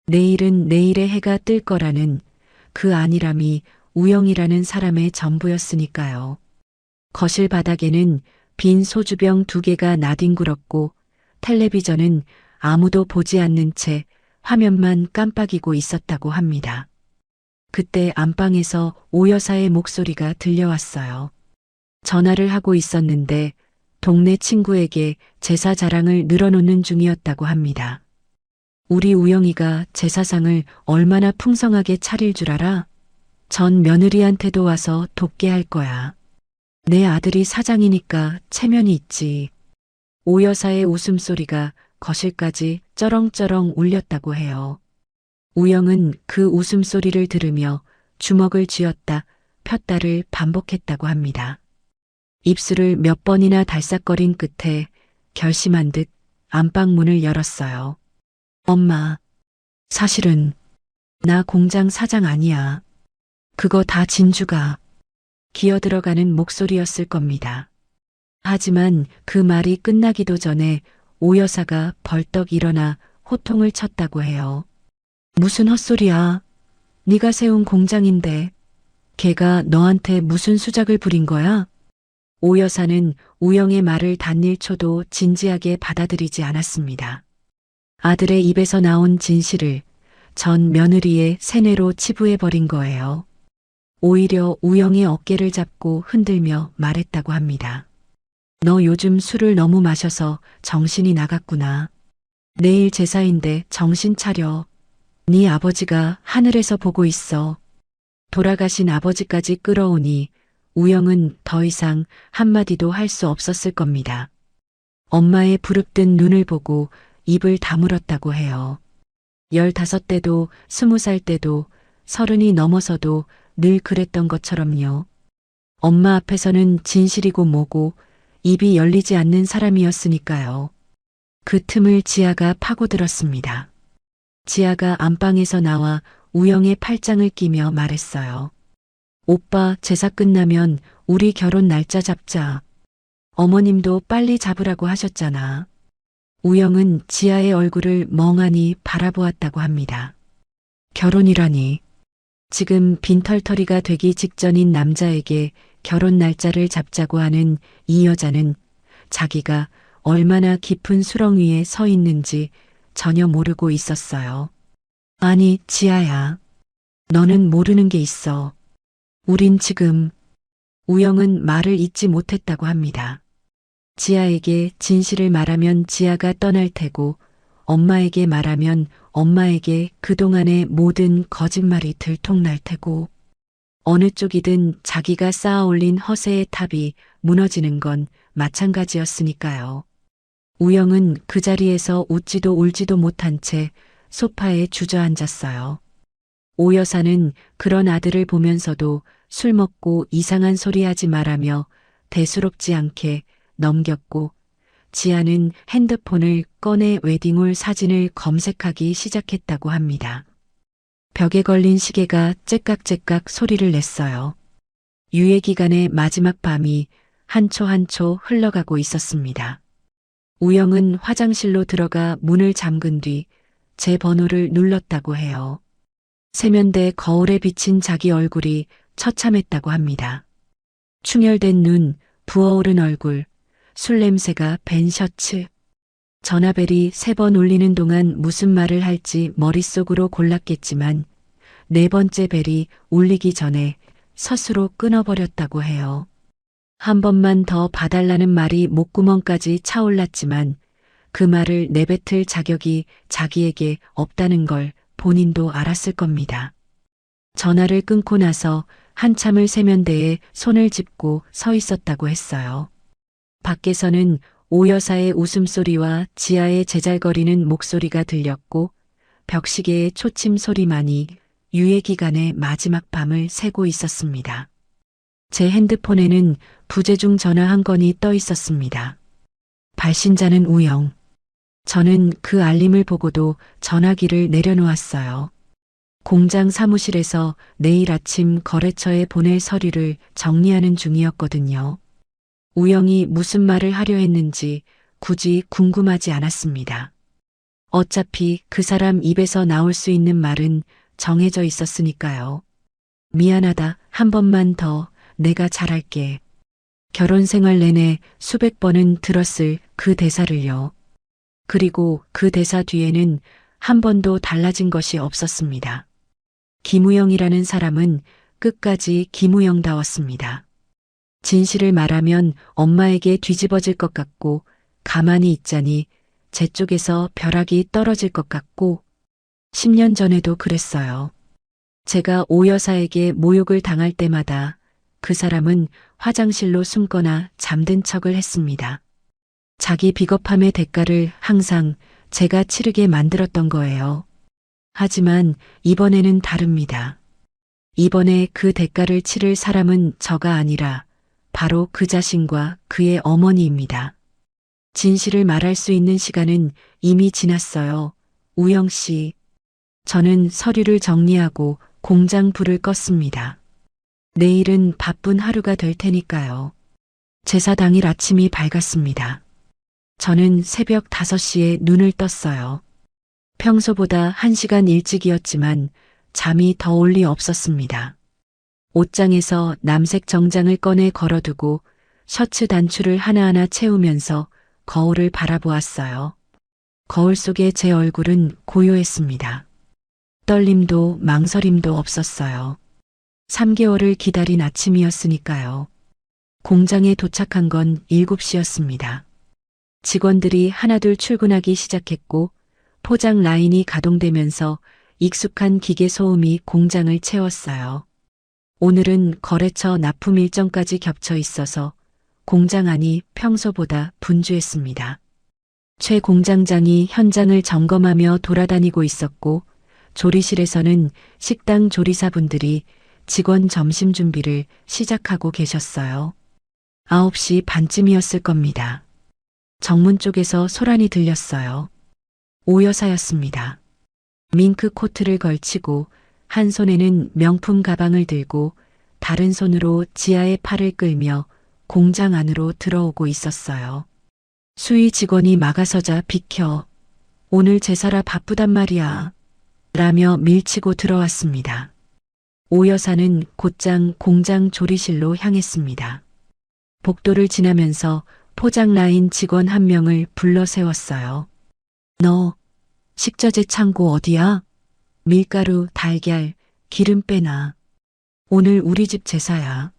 내일은 내일의 해가 뜰 거라는 그 안일함이 우영이라는 사람의 전부였으니까요. 거실 바닥에는 빈 소주병 2개가 나뒹굴었고 텔레비전은 아무도 보지 않는 채 화면만 깜빡이고 있었다고 합니다. 그때 안방에서 오 여사의 목소리가 들려왔어요. 전화를 하고 있었는데 동네 친구에게 제사 자랑을 늘어놓는 중이었다고 합니다. 우리 우영이가 제사상을 얼마나 풍성하게 차릴 줄 알아? 전 며느리한테도 와서 돕게 할 거야. 내 아들이 사장이니까 체면이 있지. 오 여사의 웃음소리가 거실까지 쩌렁쩌렁 울렸다고 해요. 우영은 그 웃음소리를 들으며 주먹을 쥐었다 폈다를 반복했다고 합니다. 입술을 몇 번이나 달싹거린 끝에 결심한 듯 안방문을 열었어요. 엄마, 사실은 나 공장 사장 아니야. 그거 다 진주가. 기어들어가는 목소리였을 겁니다. 하지만 그 말이 끝나기도 전에 오 여사가 벌떡 일어나 호통을 쳤다고 해요. 무슨 헛소리야. 네가 세운 공장인데 걔가 너한테 무슨 수작을 부린 거야? 오 여사는 우영의 말을 단일 초도 진지하게 받아들이지 않았습니다. 아들의 입에서 나온 진실을 전 며느리의 세뇌로 치부해버린 거예요. 오히려 우영의 어깨를 잡고 흔들며 말했다고 합니다. 너 요즘 술을 너무 마셔서 정신이 나갔구나. 내일 제사인데 정신 차려. 네 아버지가 하늘에서 보고 있어. 돌아가신 아버지까지 끌어오니 우영은 더 이상 한마디도 할 수 없었을 겁니다. 엄마의 부릅뜬 눈을 보고 입을 다물었다고 해요. 15대도 20살 때도 30이 넘어서도 늘 그랬던 것처럼요. 엄마 앞에서는 진실이고 뭐고 입이 열리지 않는 사람이었으니까요. 그 틈을 지아가 파고들었습니다. 지아가 안방에서 나와 우영의 팔짱을 끼며 말했어요. 오빠 제사 끝나면 우리 결혼 날짜 잡자. 어머님도 빨리 잡으라고 하셨잖아. 우영은 지아의 얼굴을 멍하니 바라보았다고 합니다. 결혼이라니. 지금 빈털터리가 되기 직전인 남자에게 결혼 날짜를 잡자고 하는 이 여자는 자기가 얼마나 깊은 수렁 위에 서 있는지 전혀 모르고 있었어요. 아니, 지아야. 너는 모르는 게 있어. 우린 지금. 우영은 말을 잇지 못했다고 합니다. 지아에게 진실을 말하면 지아가 떠날 테고 엄마에게 말하면 엄마에게 그동안의 모든 거짓말이 들통날 테고 어느 쪽이든 자기가 쌓아 올린 허세의 탑이 무너지는 건 마찬가지였으니까요. 우영은 그 자리에서 웃지도 울지도 못한 채 소파에 주저앉았어요. 오 여사는 그런 아들을 보면서도 술 먹고 이상한 소리 하지 말라며 대수롭지 않게 넘겼고 지아는 핸드폰을 꺼내 웨딩홀 사진을 검색하기 시작했다고 합니다. 벽에 걸린 시계가 째깍째깍 소리를 냈어요. 유예 기간의 마지막 밤이 한 초 한 초 흘러가고 있었습니다. 우영은 화장실로 들어가 문을 잠근 뒤 제 번호를 눌렀다고 해요. 세면대 거울에 비친 자기 얼굴이 처참했다고 합니다. 충혈된 눈, 부어오른 얼굴, 술 냄새가 밴 셔츠. 전화벨이 3번 울리는 동안 무슨 말을 할지 머릿속으로 골랐겠지만 4번째 벨이 울리기 전에 스스로 끊어버렸다고 해요. 한 번만 더 봐달라는 말이 목구멍까지 차올랐지만 그 말을 내뱉을 자격이 자기에게 없다는 걸 본인도 알았을 겁니다. 전화를 끊고 나서 한참을 세면대에 손을 짚고 서 있었다고 했어요. 밖에서는 오 여사의 웃음소리와 지아의 제잘거리는 목소리가 들렸고 벽시계의 초침 소리만이 유예 기간의 마지막 밤을 새고 있었습니다. 제 핸드폰에는 부재중 전화 한 건이 떠 있었습니다. 발신자는 우영. 저는 그 알림을 보고도 전화기를 내려놓았어요. 공장 사무실에서 내일 아침 거래처에 보낼 서류를 정리하는 중이었거든요. 우영이 무슨 말을 하려 했는지 굳이 궁금하지 않았습니다. 어차피 그 사람 입에서 나올 수 있는 말은 정해져 있었으니까요. 미안하다, 한 번만 더 내가 잘할게. 결혼 생활 내내 수백 번은 들었을 그 대사를요. 그리고 그 대사 뒤에는 한 번도 달라진 것이 없었습니다. 김우영이라는 사람은 끝까지 김우영다웠습니다. 진실을 말하면 엄마에게 뒤집어질 것 같고 가만히 있자니 제 쪽에서 벼락이 떨어질 것 같고 10년 전에도 그랬어요. 제가 오 여사에게 모욕을 당할 때마다 그 사람은 화장실로 숨거나 잠든 척을 했습니다. 자기 비겁함의 대가를 항상 제가 치르게 만들었던 거예요. 하지만 이번에는 다릅니다. 이번에 그 대가를 치를 사람은 저가 아니라 바로 그 자신과 그의 어머니입니다. 진실을 말할 수 있는 시간은 이미 지났어요. 우영 씨. 저는 서류를 정리하고 공장 불을 껐습니다. 내일은 바쁜 하루가 될 테니까요. 제사 당일 아침이 밝았습니다. 저는 새벽 5시에 눈을 떴어요. 평소보다 1시간 일찍이었지만 잠이 더 올 리 없었습니다. 옷장에서 남색 정장을 꺼내 걸어두고 셔츠 단추를 하나하나 채우면서 거울을 바라보았어요. 거울 속에 제 얼굴은 고요했습니다. 떨림도 망설임도 없었어요. 3개월을 기다린 아침이었으니까요. 공장에 도착한 건 7시였습니다. 직원들이 하나둘 출근하기 시작했고 포장 라인이 가동되면서 익숙한 기계 소음이 공장을 채웠어요. 오늘은 거래처 납품 일정까지 겹쳐 있어서 공장 안이 평소보다 분주했습니다. 최 공장장이 현장을 점검하며 돌아다니고 있었고 조리실에서는 식당 조리사분들이 직원 점심 준비를 시작하고 계셨어요. 9시 반쯤이었을 겁니다. 정문 쪽에서 소란이 들렸어요. 오 여사였습니다. 밍크 코트를 걸치고 한 손에는 명품 가방을 들고 다른 손으로 지아의 팔을 끌며 공장 안으로 들어오고 있었어요. 수위 직원이 막아서자 비켜. 오늘 제사라 바쁘단 말이야. 라며 밀치고 들어왔습니다. 오 여사는 곧장 공장 조리실로 향했습니다. 복도를 지나면서 포장 라인 직원 한 명을 불러 세웠어요. 너 식자재 창고 어디야? 밀가루, 달걀, 기름 빼놔. 오늘 우리 집 제사야.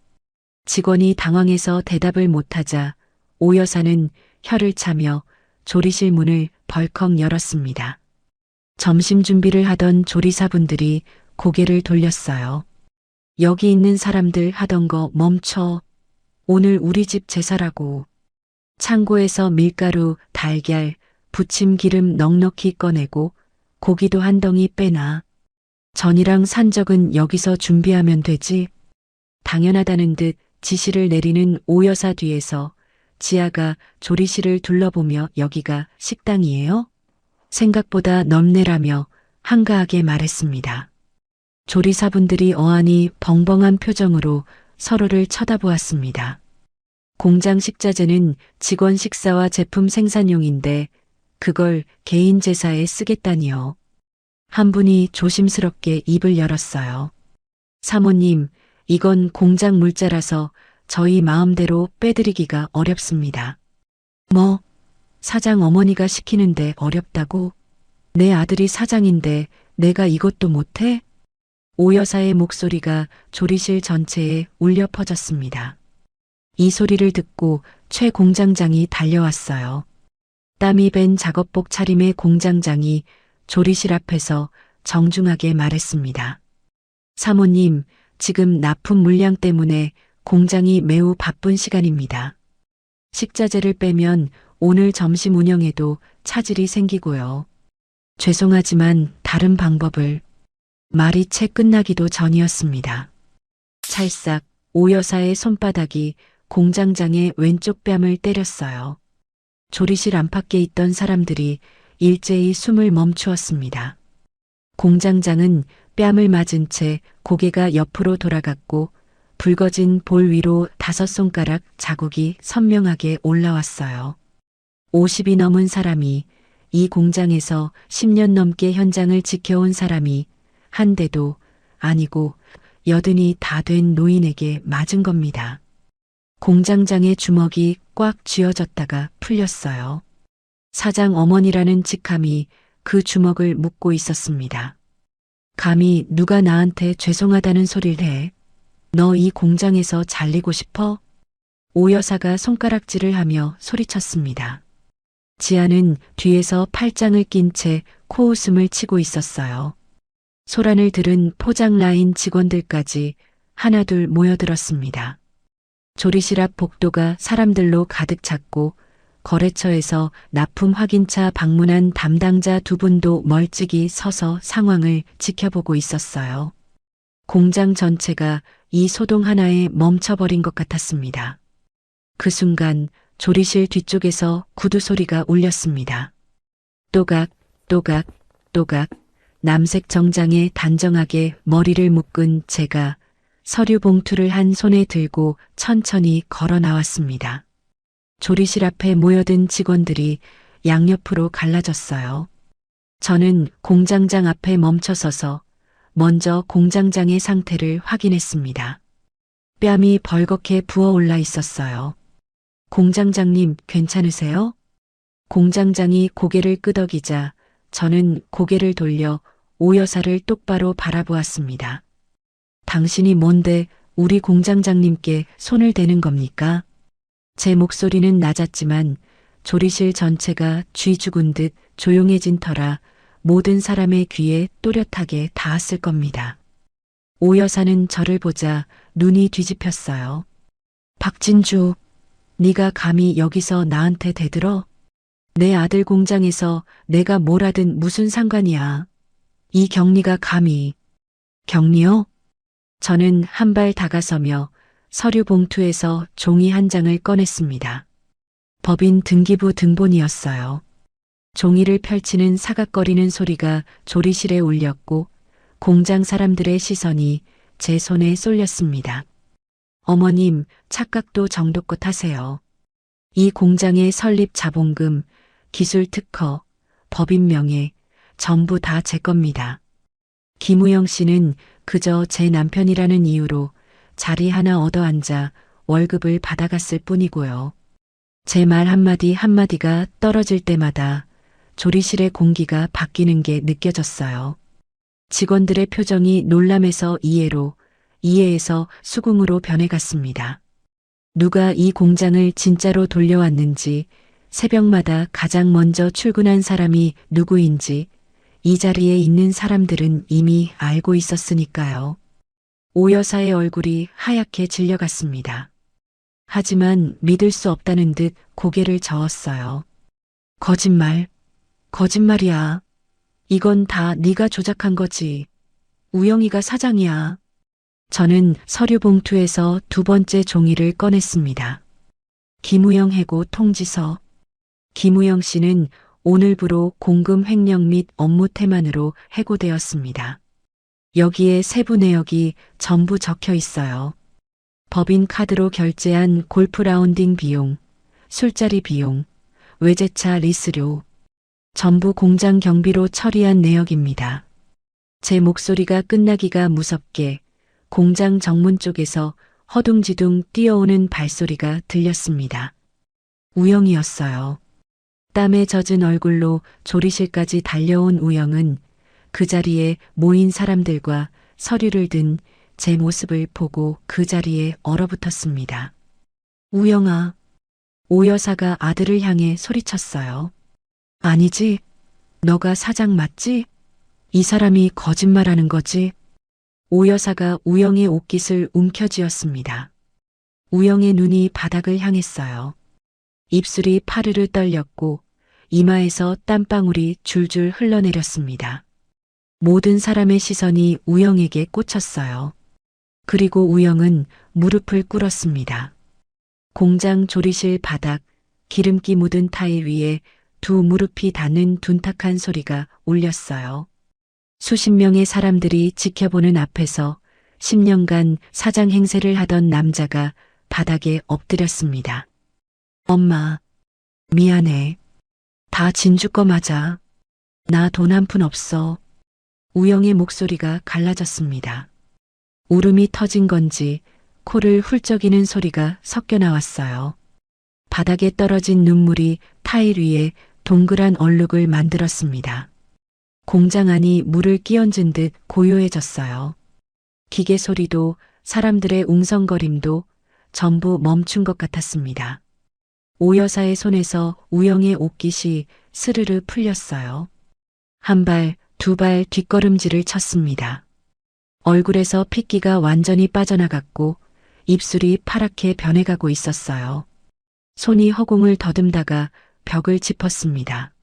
직원이 당황해서 대답을 못하자 오 여사는 혀를 차며 조리실 문을 벌컥 열었습니다. 점심 준비를 하던 조리사분들이 고개를 돌렸어요. 여기 있는 사람들 하던 거 멈춰. 오늘 우리 집 제사라고. 창고에서 밀가루, 달걀, 부침 기름 넉넉히 꺼내고 고기도 한 덩이 빼놔. 전이랑 산적은 여기서 준비하면 되지. 당연하다는 듯 지시를 내리는 오 여사 뒤에서 지아가 조리실을 둘러보며 여기가 식당이에요? 생각보다 넓네라며 한가하게 말했습니다. 조리사분들이 어안이 벙벙한 표정으로 서로를 쳐다보았습니다. 공장 식자재는 직원 식사와 제품 생산용인데 그걸 개인 제사에 쓰겠다니요. 한 분이 조심스럽게 입을 열었어요. 사모님, 이건 공장 물자라서 저희 마음대로 빼드리기가 어렵습니다. 뭐, 사장 어머니가 시키는데 어렵다고? 내 아들이 사장인데 내가 이것도 못해? 오 여사의 목소리가 조리실 전체에 울려 퍼졌습니다. 이 소리를 듣고 최 공장장이 달려왔어요. 땀이 밴 작업복 차림의 공장장이 조리실 앞에서 정중하게 말했습니다. 사모님, 지금 납품 물량 때문에 공장이 매우 바쁜 시간입니다. 식자재를 빼면 오늘 점심 운영에도 차질이 생기고요. 죄송하지만 다른 방법을. 말이 채 끝나기도 전이었습니다. 찰싹 오 여사의 손바닥이 공장장의 왼쪽 뺨을 때렸어요. 조리실 안팎에 있던 사람들이 일제히 숨을 멈추었습니다. 공장장은 뺨을 맞은 채 고개가 옆으로 돌아갔고 붉어진 볼 위로 5손가락 자국이 선명하게 올라왔어요. 50이 넘은 사람이, 이 공장에서 10년 넘게 현장을 지켜온 사람이 한 대도 아니고 80이 다 된 노인에게 맞은 겁니다. 공장장의 주먹이 꽉 쥐어졌다가 풀렸어요. 사장 어머니라는 직함이 그 주먹을 묶고 있었습니다. 감히 누가 나한테 죄송하다는 소리를 해. 너 이 공장에서 잘리고 싶어? 오 여사가 손가락질을 하며 소리쳤습니다. 지아는 뒤에서 팔짱을 낀 채 코웃음을 치고 있었어요. 소란을 들은 포장 라인 직원들까지 하나둘 모여들었습니다. 조리실 앞 복도가 사람들로 가득 찼고 거래처에서 납품 확인차 방문한 담당자 두 분도 멀찍이 서서 상황을 지켜보고 있었어요. 공장 전체가 이 소동 하나에 멈춰버린 것 같았습니다. 그 순간 조리실 뒤쪽에서 구두 소리가 울렸습니다. 또각, 또각, 또각, 남색 정장에 단정하게 머리를 묶은 제가 서류 봉투를 한 손에 들고 천천히 걸어 나왔습니다. 조리실 앞에 모여든 직원들이 양옆으로 갈라졌어요. 저는 공장장 앞에 멈춰서서 먼저 공장장의 상태를 확인했습니다. 뺨이 벌겋게 부어올라 있었어요. 공장장님, 괜찮으세요? 공장장이 고개를 끄덕이자 저는 고개를 돌려 오 여사를 똑바로 바라보았습니다. 당신이 뭔데 우리 공장장님께 손을 대는 겁니까? 제 목소리는 낮았지만 조리실 전체가 쥐 죽은 듯 조용해진 터라 모든 사람의 귀에 또렷하게 닿았을 겁니다. 오 여사는 저를 보자 눈이 뒤집혔어요. 박진주, 네가 감히 여기서 나한테 대들어? 내 아들 공장에서 내가 뭘 하든 무슨 상관이야. 이 경리가 감히. 경리요? 저는 한 발 다가서며 서류 봉투에서 종이 한 장을 꺼냈습니다. 법인 등기부 등본이었어요. 종이를 펼치는 사각거리는 소리가 조리실에 울렸고 공장 사람들의 시선이 제 손에 쏠렸습니다. 어머님, 착각도 정도껏 하세요. 이 공장의 설립 자본금, 기술 특허, 법인 명예, 전부 다 제 겁니다. 김우영 씨는 그저 제 남편이라는 이유로 자리 하나 얻어 앉아 월급을 받아갔을 뿐이고요. 제 말 한마디 한마디가 떨어질 때마다 조리실의 공기가 바뀌는 게 느껴졌어요. 직원들의 표정이 놀람에서 이해로, 이해에서 수긍으로 변해갔습니다. 누가 이 공장을 진짜로 돌려왔는지, 새벽마다 가장 먼저 출근한 사람이 누구인지, 이 자리에 있는 사람들은 이미 알고 있었으니까요. 오 여사의 얼굴이 하얗게 질려갔습니다. 하지만 믿을 수 없다는 듯 고개를 저었어요. 거짓말, 거짓말이야. 이건 다 네가 조작한 거지. 우영이가 사장이야. 저는 서류 봉투에서 두 번째 종이를 꺼냈습니다. 김우영 해고 통지서. 김우영 씨는 오늘부로 공금 횡령 및 업무 태만으로 해고되었습니다. 여기에 세부 내역이 전부 적혀 있어요. 법인 카드로 결제한 골프 라운딩 비용, 술자리 비용, 외제차 리스료, 전부 공장 경비로 처리한 내역입니다. 제 목소리가 끝나기가 무섭게 공장 정문 쪽에서 허둥지둥 뛰어오는 발소리가 들렸습니다. 우영이었어요. 땀에 젖은 얼굴로 조리실까지 달려온 우영은 그 자리에 모인 사람들과 서류를 든 제 모습을 보고 그 자리에 얼어붙었습니다. 우영아, 오 여사가 아들을 향해 소리쳤어요. 아니지, 너가 사장 맞지? 이 사람이 거짓말하는 거지? 오 여사가 우영의 옷깃을 움켜쥐었습니다. 우영의 눈이 바닥을 향했어요. 입술이 파르르 떨렸고 이마에서 땀방울이 줄줄 흘러내렸습니다. 모든 사람의 시선이 우영에게 꽂혔어요. 그리고 우영은 무릎을 꿇었습니다. 공장 조리실 바닥, 기름기 묻은 타일 위에 두 무릎이 닿는 둔탁한 소리가 울렸어요. 수십 명의 사람들이 지켜보는 앞에서 10년간 사장 행세를 하던 남자가 바닥에 엎드렸습니다. 엄마, 미안해. 다 진주 거 맞아. 나 돈 한 푼 없어. 우영의 목소리가 갈라졌습니다. 울음이 터진 건지 코를 훌쩍이는 소리가 섞여 나왔어요. 바닥에 떨어진 눈물이 타일 위에 동그란 얼룩을 만들었습니다. 공장 안이 물을 끼얹은 듯 고요해졌어요. 기계 소리도 사람들의 웅성거림도 전부 멈춘 것 같았습니다. 오 여사의 손에서 우영의 옷깃이 스르르 풀렸어요. 한 발, 두 발 뒷걸음질을 쳤습니다. 얼굴에서 핏기가 완전히 빠져나갔고 입술이 파랗게 변해가고 있었어요. 손이 허공을 더듬다가 벽을 짚었습니다.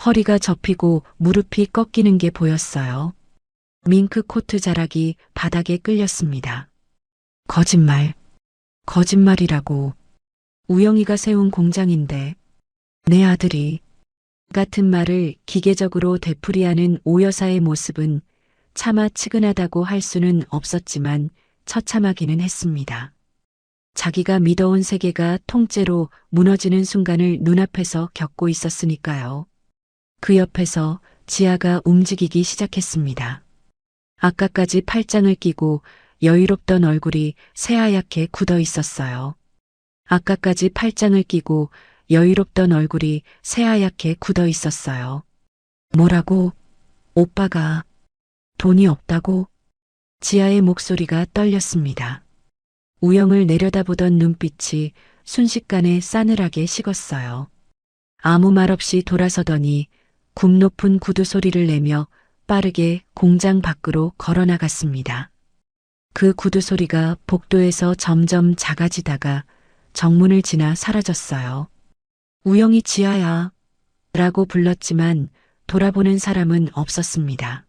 허리가 접히고 무릎이 꺾이는 게 보였어요. 밍크 코트 자락이 바닥에 끌렸습니다. 거짓말. 거짓말이라고. 우영이가 세운 공장인데 내 아들이 같은 말을 기계적으로 되풀이하는 오 여사의 모습은 차마 측은하다고 할 수는 없었지만 처참하기는 했습니다. 자기가 믿어온 세계가 통째로 무너지는 순간을 눈앞에서 겪고 있었으니까요. 그 옆에서 지아가 움직이기 시작했습니다. 아까까지 팔짱을 끼고 여유롭던 얼굴이 새하얗게 굳어 있었어요. 아까까지 팔짱을 끼고 여유롭던 얼굴이 새하얗게 굳어 있었어요. 뭐라고? 오빠가 돈이 없다고? 지아의 목소리가 떨렸습니다. 우영을 내려다보던 눈빛이 순식간에 싸늘하게 식었어요. 아무 말 없이 돌아서더니 굽 높은 구두 소리를 내며 빠르게 공장 밖으로 걸어나갔습니다. 그 구두 소리가 복도에서 점점 작아지다가 정문을 지나 사라졌어요. 우영이 지아야 라고 불렀지만 돌아보는 사람은 없었습니다.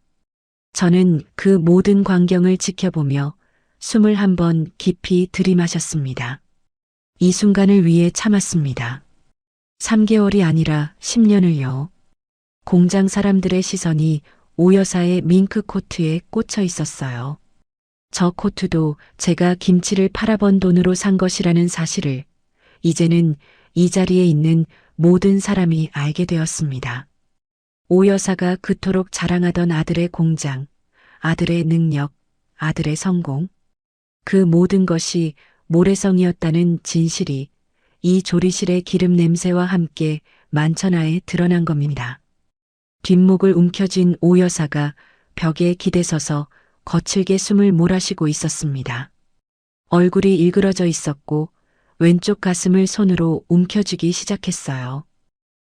저는 그 모든 광경을 지켜보며 숨을 한번 깊이 들이마셨습니다. 이 순간을 위해 참았습니다. 3개월이 아니라 10년을요. 공장 사람들의 시선이 오 여사의 밍크 코트에 꽂혀 있었어요. 저 코트도 제가 김치를 팔아번 돈으로 산 것이라는 사실을 이제는 이 자리에 있는 모든 사람이 알게 되었습니다. 오 여사가 그토록 자랑하던 아들의 공장, 아들의 능력, 아들의 성공, 그 모든 것이 모래성이었다는 진실이 이 조리실의 기름 냄새와 함께 만천하에 드러난 겁니다. 뒷목을 움켜쥔 오 여사가 벽에 기대서서 거칠게 숨을 몰아쉬고 있었습니다. 얼굴이 일그러져 있었고 왼쪽 가슴을 손으로 움켜쥐기 시작했어요.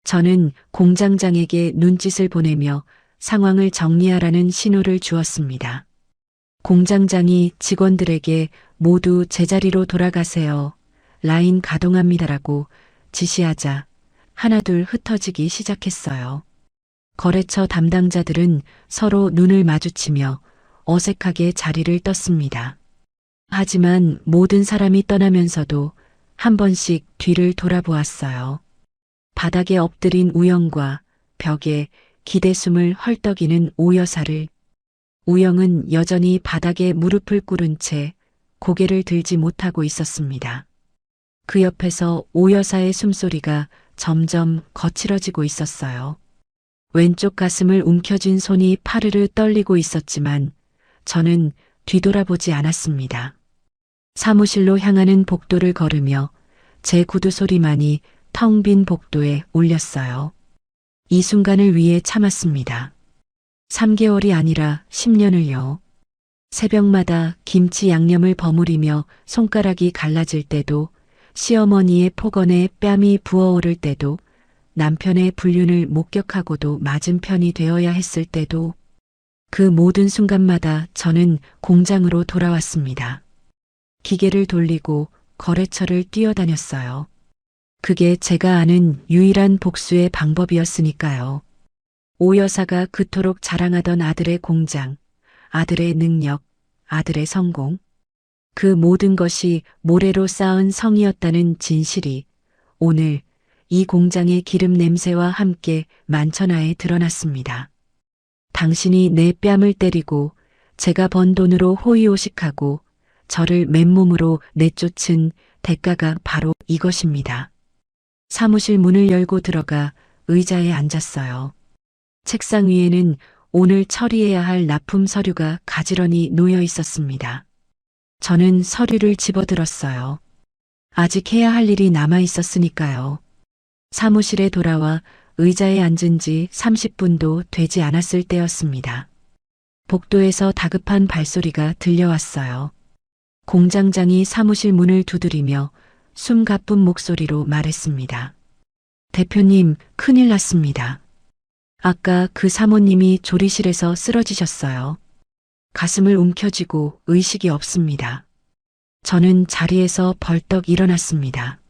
저는 공장장에게 눈짓을 보내며 상황을 정리하라는 신호를 주었습니다. 공장장이 직원들에게 모두 제자리로 돌아가세요. 라인 가동합니다라고 지시하자 하나둘 흩어지기 시작했어요. 거래처 담당자들은 서로 눈을 마주치며 어색하게 자리를 떴습니다. 하지만 모든 사람이 떠나면서도 한 번씩 뒤를 돌아보았어요. 바닥에 엎드린 우영과 벽에 기대숨을 헐떡이는 오 여사를. 우영은 여전히 바닥에 무릎을 꿇은 채 고개를 들지 못하고 있었습니다. 그 옆에서 오 여사의 숨소리가 점점 거칠어지고 있었어요. 왼쪽 가슴을 움켜쥔 손이 파르르 떨리고 있었지만 저는 뒤돌아보지 않았습니다. 사무실로 향하는 복도를 걸으며 제 구두 소리만이 텅 빈 복도에 울렸어요. 이 순간을 위해 참았습니다. 3개월이 아니라 10년을요. 새벽마다 김치 양념을 버무리며 손가락이 갈라질 때도, 시어머니의 폭언에 뺨이 부어오를 때도, 남편의 불륜을 목격하고도 맞은편이 되어야 했을 때도, 그 모든 순간마다 저는 공장으로 돌아왔습니다. 기계를 돌리고 거래처를 뛰어다녔어요. 그게 제가 아는 유일한 복수의 방법이었으니까요. 오 여사가 그토록 자랑하던 아들의 공장, 아들의 능력, 아들의 성공, 그 모든 것이 모래로 쌓은 성이었다는 진실이 오늘 이 공장의 기름 냄새와 함께 만천하에 드러났습니다. 당신이 내 뺨을 때리고 제가 번 돈으로 호의호식하고 저를 맨몸으로 내쫓은 대가가 바로 이것입니다. 사무실 문을 열고 들어가 의자에 앉았어요. 책상 위에는 오늘 처리해야 할 납품 서류가 가지런히 놓여 있었습니다. 저는 서류를 집어들었어요. 아직 해야 할 일이 남아 있었으니까요. 사무실에 돌아와 의자에 앉은 지 30분도 되지 않았을 때였습니다. 복도에서 다급한 발소리가 들려왔어요. 공장장이 사무실 문을 두드리며 숨가쁜 목소리로 말했습니다. 대표님, 큰일 났습니다. 아까 그 사모님이 조리실에서 쓰러지셨어요. 가슴을 움켜쥐고 의식이 없습니다. 저는 자리에서 벌떡 일어났습니다.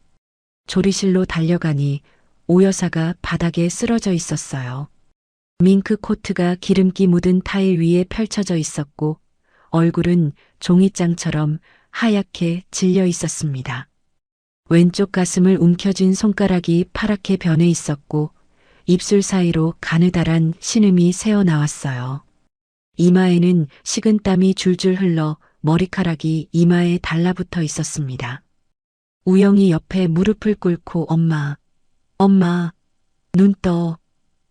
조리실로 달려가니 오 여사가 바닥에 쓰러져 있었어요. 밍크 코트가 기름기 묻은 타일 위에 펼쳐져 있었고 얼굴은 종이장처럼 하얗게 질려 있었습니다. 왼쪽 가슴을 움켜쥔 손가락이 파랗게 변해 있었고 입술 사이로 가느다란 신음이 새어나왔어요. 이마에는 식은땀이 줄줄 흘러 머리카락이 이마에 달라붙어 있었습니다. 우영이 옆에 무릎을 꿇고 엄마, 눈 떠,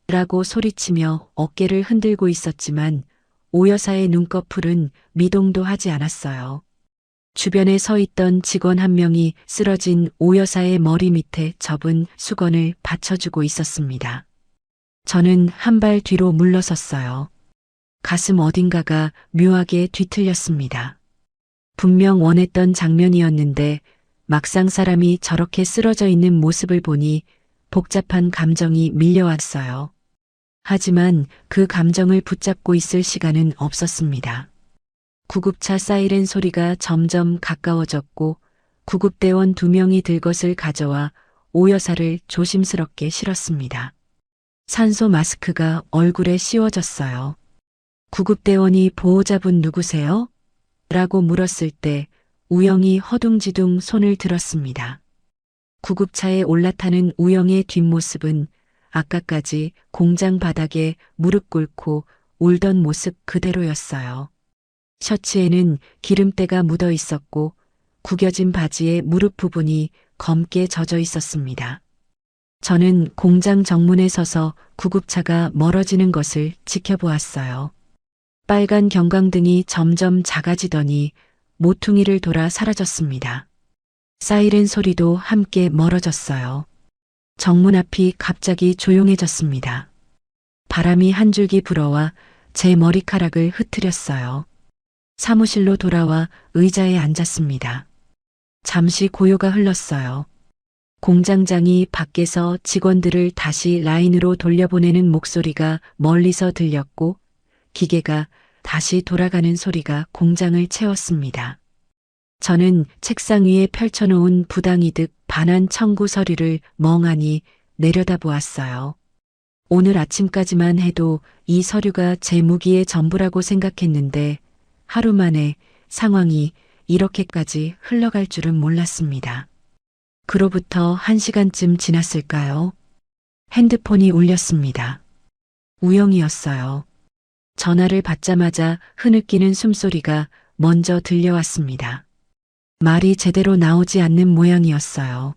라고 소리치며 어깨를 흔들고 있었지만 오 여사의 눈꺼풀은 미동도 하지 않았어요. 주변에 서 있던 직원 한 명이 쓰러진 오 여사의 머리 밑에 접은 수건을 받쳐주고 있었습니다. 저는 한 발 뒤로 물러섰어요. 가슴 어딘가가 묘하게 뒤틀렸습니다. 분명 원했던 장면이었는데 막상 사람이 저렇게 쓰러져 있는 모습을 보니 복잡한 감정이 밀려왔어요. 하지만 그 감정을 붙잡고 있을 시간은 없었습니다. 구급차 사이렌 소리가 점점 가까워졌고 구급대원 2명이 들것을 가져와 오 여사를 조심스럽게 실었습니다. 산소 마스크가 얼굴에 씌워졌어요. 구급대원이 보호자분 누구세요? 라고 물었을 때 우영이 허둥지둥 손을 들었습니다. 구급차에 올라타는 우영의 뒷모습은 아까까지 공장 바닥에 무릎 꿇고 울던 모습 그대로였어요. 셔츠에는 기름때가 묻어 있었고 구겨진 바지의 무릎 부분이 검게 젖어 있었습니다. 저는 공장 정문에 서서 구급차가 멀어지는 것을 지켜보았어요. 빨간 경광등이 점점 작아지더니 모퉁이를 돌아 사라졌습니다. 사이렌 소리도 함께 멀어졌어요. 정문 앞이 갑자기 조용해졌습니다. 바람이 한 줄기 불어와 제 머리카락을 흐트렸어요. 사무실로 돌아와 의자에 앉았습니다. 잠시 고요가 흘렀어요. 공장장이 밖에서 직원들을 다시 라인으로 돌려보내는 목소리가 멀리서 들렸고 기계가 다시 돌아가는 소리가 공장을 채웠습니다. 저는 책상 위에 펼쳐놓은 부당이득 반환 청구 서류를 멍하니 내려다보았어요. 오늘 아침까지만 해도 이 서류가 제 무기의 전부라고 생각했는데 하루 만에 상황이 이렇게까지 흘러갈 줄은 몰랐습니다. 그로부터 1시간쯤 지났을까요? 핸드폰이 울렸습니다. 우영이었어요. 전화를 받자마자 흐느끼는 숨소리가 먼저 들려왔습니다. 말이 제대로 나오지 않는 모양이었어요.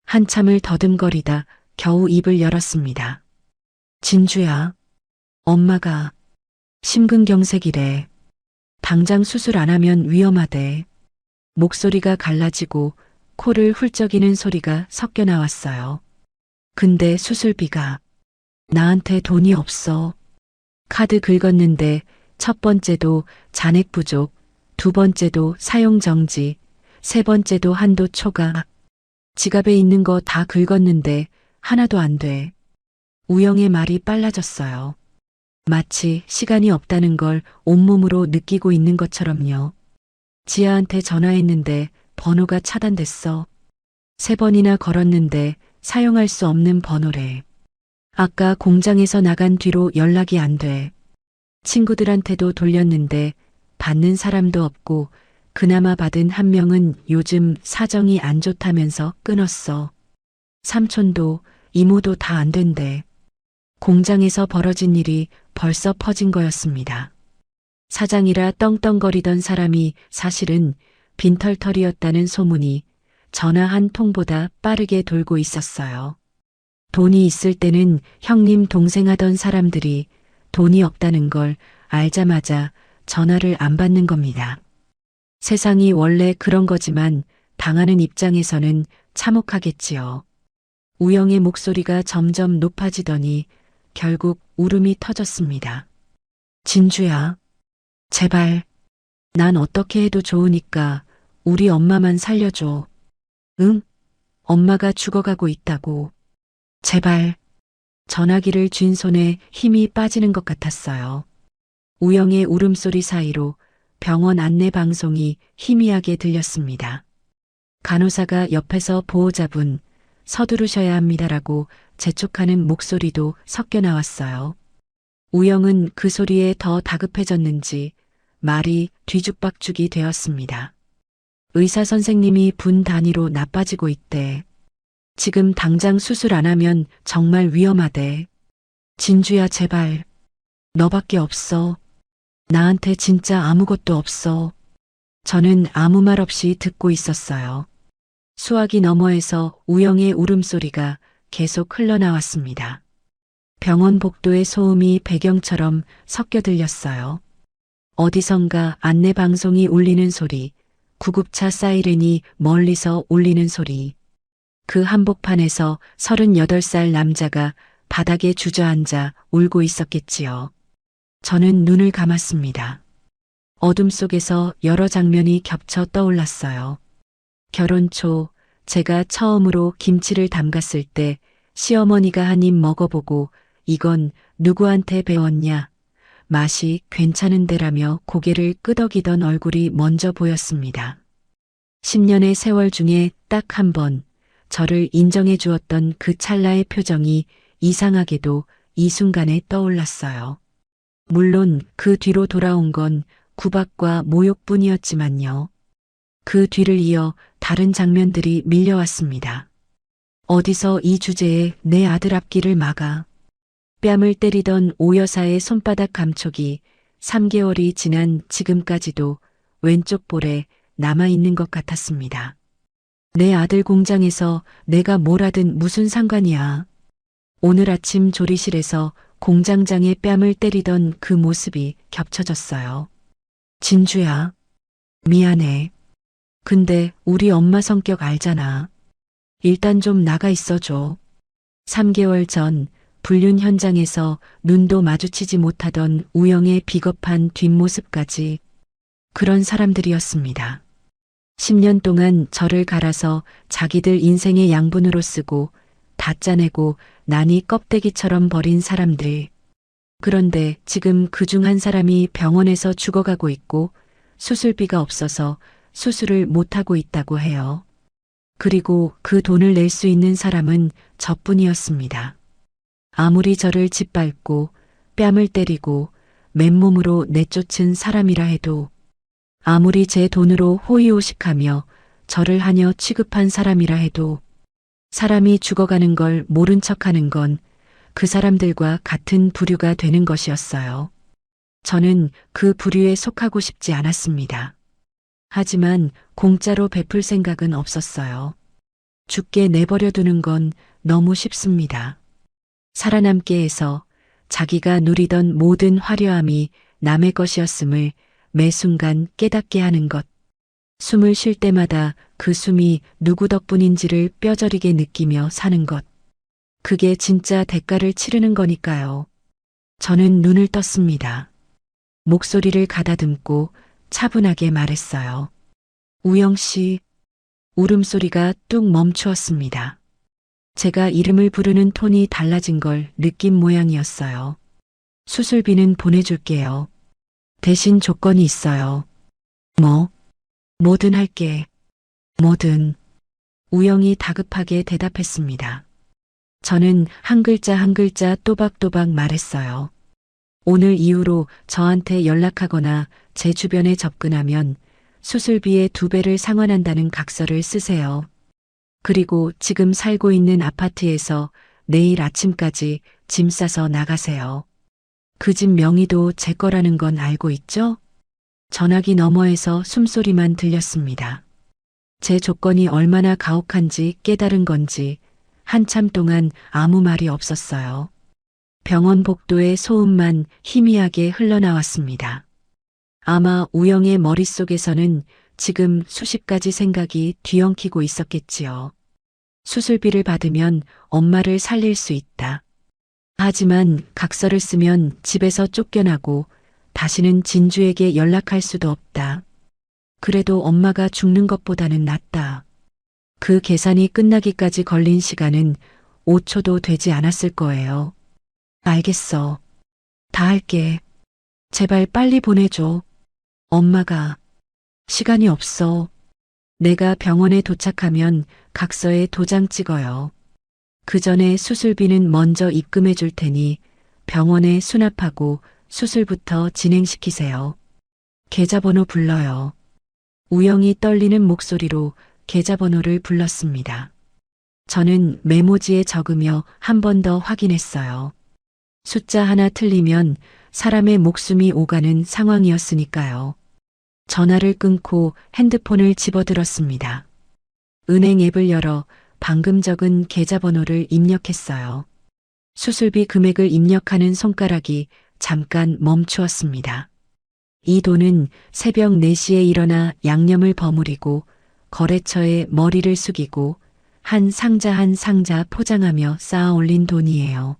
한참을 더듬거리다 겨우 입을 열었습니다. 진주야, 엄마가 심근경색이래. 당장 수술 안 하면 위험하대. 목소리가 갈라지고 코를 훌쩍이는 소리가 섞여 나왔어요. 근데 수술비가 나한테 돈이 없어. 카드 긁었는데 첫 번째도 잔액 부족, 두 번째도 사용 정지, 세 번째도 한도 초과. 지갑에 있는 거 다 긁었는데 하나도 안 돼. 우영의 말이 빨라졌어요. 마치 시간이 없다는 걸 온몸으로 느끼고 있는 것처럼요. 지아한테 전화했는데 번호가 차단됐어. 3번이나 걸었는데 사용할 수 없는 번호래. 아까 공장에서 나간 뒤로 연락이 안 돼. 친구들한테도 돌렸는데 받는 사람도 없고 그나마 받은 한 명은 요즘 사정이 안 좋다면서 끊었어. 삼촌도 이모도 다 안 된대. 공장에서 벌어진 일이 벌써 퍼진 거였습니다. 사장이라 떵떵거리던 사람이 사실은 빈털털이었다는 소문이 전화 한 통보다 빠르게 돌고 있었어요. 돈이 있을 때는 형님 동생 하던 사람들이 돈이 없다는 걸 알자마자 전화를 안 받는 겁니다. 세상이 원래 그런 거지만 당하는 입장에서는 참혹하겠지요. 우영의 목소리가 점점 높아지더니 결국 울음이 터졌습니다. 진주야, 제발, 난 어떻게 해도 좋으니까 우리 엄마만 살려줘. 응? 엄마가 죽어가고 있다고. 제발. 전화기를 쥔 손에 힘이 빠지는 것 같았어요. 우영의 울음소리 사이로 병원 안내 방송이 희미하게 들렸습니다. 간호사가 옆에서 보호자분, 서두르셔야 합니다라고 재촉하는 목소리도 섞여 나왔어요. 우영은 그 소리에 더 다급해졌는지 말이 뒤죽박죽이 되었습니다. 의사 선생님이 분 단위로 나빠지고 있대. 지금 당장 수술 안 하면 정말 위험하대. 진주야, 제발. 너밖에 없어. 나한테 진짜 아무것도 없어. 저는 아무 말 없이 듣고 있었어요. 수화기 너머에서 우영의 울음소리가 계속 흘러나왔습니다. 병원 복도의 소음이 배경처럼 섞여 들렸어요. 어디선가 안내방송이 울리는 소리, 구급차 사이렌이 멀리서 울리는 소리. 그 한복판에서 38살 남자가 바닥에 주저앉아 울고 있었겠지요. 저는 눈을 감았습니다. 어둠 속에서 여러 장면이 겹쳐 떠올랐어요. 결혼 초 제가 처음으로 김치를 담갔을 때 시어머니가 한 입 먹어보고 이건 누구한테 배웠냐? 맛이 괜찮은데라며 고개를 끄덕이던 얼굴이 먼저 보였습니다. 10년의 세월 중에 딱 한 번 저를 인정해 주었던 그 찰나의 표정이 이상하게도 이 순간에 떠올랐어요. 물론 그 뒤로 돌아온 건 구박과 모욕뿐이었지만요. 그 뒤를 이어 다른 장면들이 밀려왔습니다. 어디서 이 주제에 내 아들 앞길을 막아. 뺨을 때리던 오 여사의 손바닥 감촉이 3개월이 지난 지금까지도 왼쪽 볼에 남아있는 것 같았습니다. 내 아들 공장에서 내가 뭘 하든 무슨 상관이야. 오늘 아침 조리실에서 공장장의 뺨을 때리던 그 모습이 겹쳐졌어요. 진주야, 미안해. 근데 우리 엄마 성격 알잖아. 일단 좀 나가 있어줘. 3개월 전 불륜 현장에서 눈도 마주치지 못하던 우영의 비겁한 뒷모습까지 그런 사람들이었습니다. 10년 동안 저를 갈아서 자기들 인생의 양분으로 쓰고 다 짜내고 난이 껍데기처럼 버린 사람들. 그런데 지금 그중 한 사람이 병원에서 죽어가고 있고 수술비가 없어서 수술을 못하고 있다고 해요. 그리고 그 돈을 낼 수 있는 사람은 저뿐이었습니다. 아무리 저를 짓밟고 뺨을 때리고 맨몸으로 내쫓은 사람이라 해도 아무리 제 돈으로 호의호식하며 저를 하녀 취급한 사람이라 해도 사람이 죽어가는 걸 모른 척하는 건 그 사람들과 같은 부류가 되는 것이었어요. 저는 그 부류에 속하고 싶지 않았습니다. 하지만 공짜로 베풀 생각은 없었어요. 죽게 내버려 두는 건 너무 쉽습니다. 살아남게 해서 자기가 누리던 모든 화려함이 남의 것이었음을 매 순간 깨닫게 하는 것. 숨을 쉴 때마다 그 숨이 누구 덕분인지를 뼈저리게 느끼며 사는 것. 그게 진짜 대가를 치르는 거니까요. 저는 눈을 떴습니다. 목소리를 가다듬고 차분하게 말했어요. 우영 씨. 울음소리가 뚝 멈추었습니다. 제가 이름을 부르는 톤이 달라진 걸 느낀 모양이었어요. 수술비는 보내줄게요. 대신 조건이 있어요. 뭐든 할게. 뭐든. 우영이 다급하게 대답했습니다. 저는 한 글자 한 글자 또박또박 말했어요. 오늘 이후로 저한테 연락하거나 제 주변에 접근하면 수술비의 2배를 상환한다는 각서를 쓰세요. 그리고 지금 살고 있는 아파트에서 내일 아침까지 짐 싸서 나가세요. 그 집 명의도 제 거라는 건 알고 있죠? 전화기 너머에서 숨소리만 들렸습니다. 제 조건이 얼마나 가혹한지 깨달은 건지 한참 동안 아무 말이 없었어요. 병원 복도의 소음만 희미하게 흘러나왔습니다. 아마 우영의 머릿속에서는 지금 수십 가지 생각이 뒤엉키고 있었겠지요. 수술비를 받으면 엄마를 살릴 수 있다. 하지만 각서를 쓰면 집에서 쫓겨나고 다시는 진주에게 연락할 수도 없다. 그래도 엄마가 죽는 것보다는 낫다. 그 계산이 끝나기까지 걸린 시간은 5초도 되지 않았을 거예요. 알겠어. 다 할게. 제발 빨리 보내줘. 엄마가. 시간이 없어. 내가 병원에 도착하면 각서에 도장 찍어요. 그 전에 수술비는 먼저 입금해 줄 테니 병원에 수납하고 수술부터 진행시키세요. 계좌번호 불러요. 우영이 떨리는 목소리로 계좌번호를 불렀습니다. 저는 메모지에 적으며 한 번 더 확인했어요. 숫자 하나 틀리면 사람의 목숨이 오가는 상황이었으니까요. 전화를 끊고 핸드폰을 집어들었습니다. 은행 앱을 열어 방금 적은 계좌번호를 입력했어요. 수술비 금액을 입력하는 손가락이 잠깐 멈추었습니다. 이 돈은 새벽 4시에 일어나 양념을 버무리고 거래처에 머리를 숙이고 한 상자 한 상자 포장하며 쌓아 올린 돈이에요.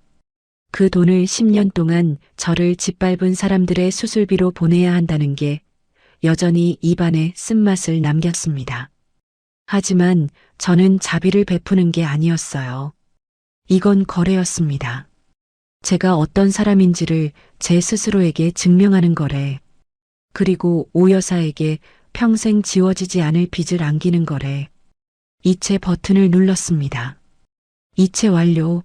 그 돈을 10년 동안 저를 짓밟은 사람들의 수술비로 보내야 한다는 게 여전히 입안에 쓴맛을 남겼습니다. 하지만 저는 자비를 베푸는 게 아니었어요. 이건 거래였습니다. 제가 어떤 사람인지를 제 스스로에게 증명하는 거래. 그리고 오 여사에게 평생 지워지지 않을 빚을 안기는 거래. 이체 버튼을 눌렀습니다. 이체 완료.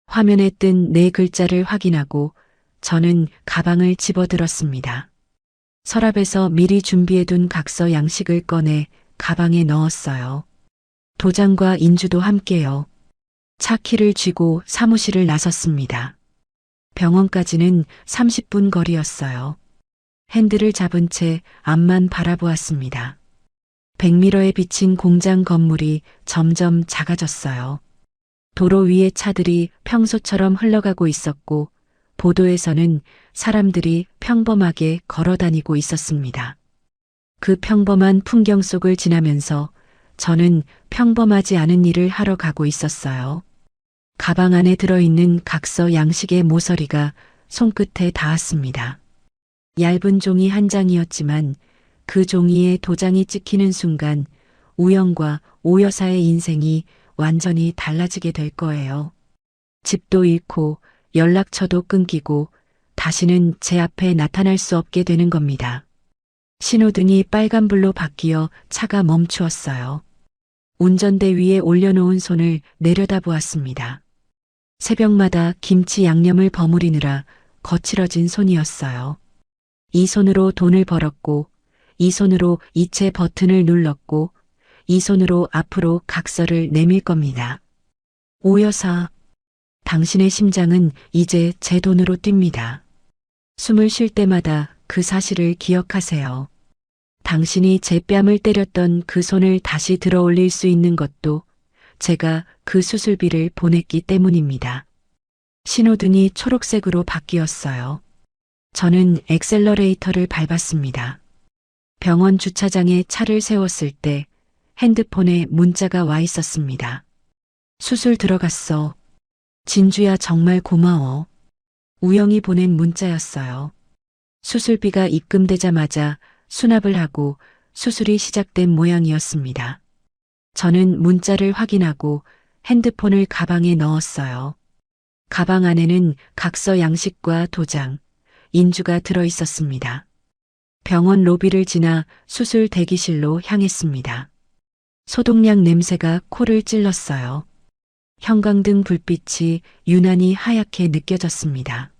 화면에 뜬 네 글자를 확인하고 저는 가방을 집어들었습니다. 서랍에서 미리 준비해둔 각서 양식을 꺼내 가방에 넣었어요. 도장과 인주도 함께요. 차 키를 쥐고 사무실을 나섰습니다. 병원까지는 30분 거리였어요. 핸들을 잡은 채 앞만 바라보았습니다. 백미러에 비친 공장 건물이 점점 작아졌어요. 도로 위의 차들이 평소처럼 흘러가고 있었고 보도에서는 사람들이 평범하게 걸어 다니고 있었습니다. 그 평범한 풍경 속을 지나면서 저는 평범하지 않은 일을 하러 가고 있었어요. 가방 안에 들어있는 각서 양식의 모서리가 손끝에 닿았습니다. 얇은 종이 한 장이었지만 그 종이에 도장이 찍히는 순간 우영과 오 여사의 인생이 완전히 달라지게 될 거예요. 집도 잃고 연락처도 끊기고 다시는 제 앞에 나타날 수 없게 되는 겁니다. 신호등이 빨간불로 바뀌어 차가 멈추었어요. 운전대 위에 올려놓은 손을 내려다보았습니다. 새벽마다 김치 양념을 버무리느라 거칠어진 손이었어요. 이 손으로 돈을 벌었고, 이 손으로 이체 버튼을 눌렀고, 이 손으로 앞으로 각서를 내밀 겁니다. 오 여사, 당신의 심장은 이제 제 돈으로 뜁니다. 숨을 쉴 때마다 그 사실을 기억하세요. 당신이 제 뺨을 때렸던 그 손을 다시 들어 올릴 수 있는 것도 제가 그 수술비를 보냈기 때문입니다. 신호등이 초록색으로 바뀌었어요. 저는 엑셀러레이터를 밟았습니다. 병원 주차장에 차를 세웠을 때 핸드폰에 문자가 와 있었습니다. 수술 들어갔어. 진주야 정말 고마워. 우영이 보낸 문자였어요. 수술비가 입금되자마자 수납을 하고 수술이 시작된 모양이었습니다. 저는 문자를 확인하고 핸드폰을 가방에 넣었어요. 가방 안에는 각서 양식과 도장, 인주가 들어 있었습니다. 병원 로비를 지나 수술 대기실로 향했습니다. 소독약 냄새가 코를 찔렀어요. 형광등 불빛이 유난히 하얗게 느껴졌습니다.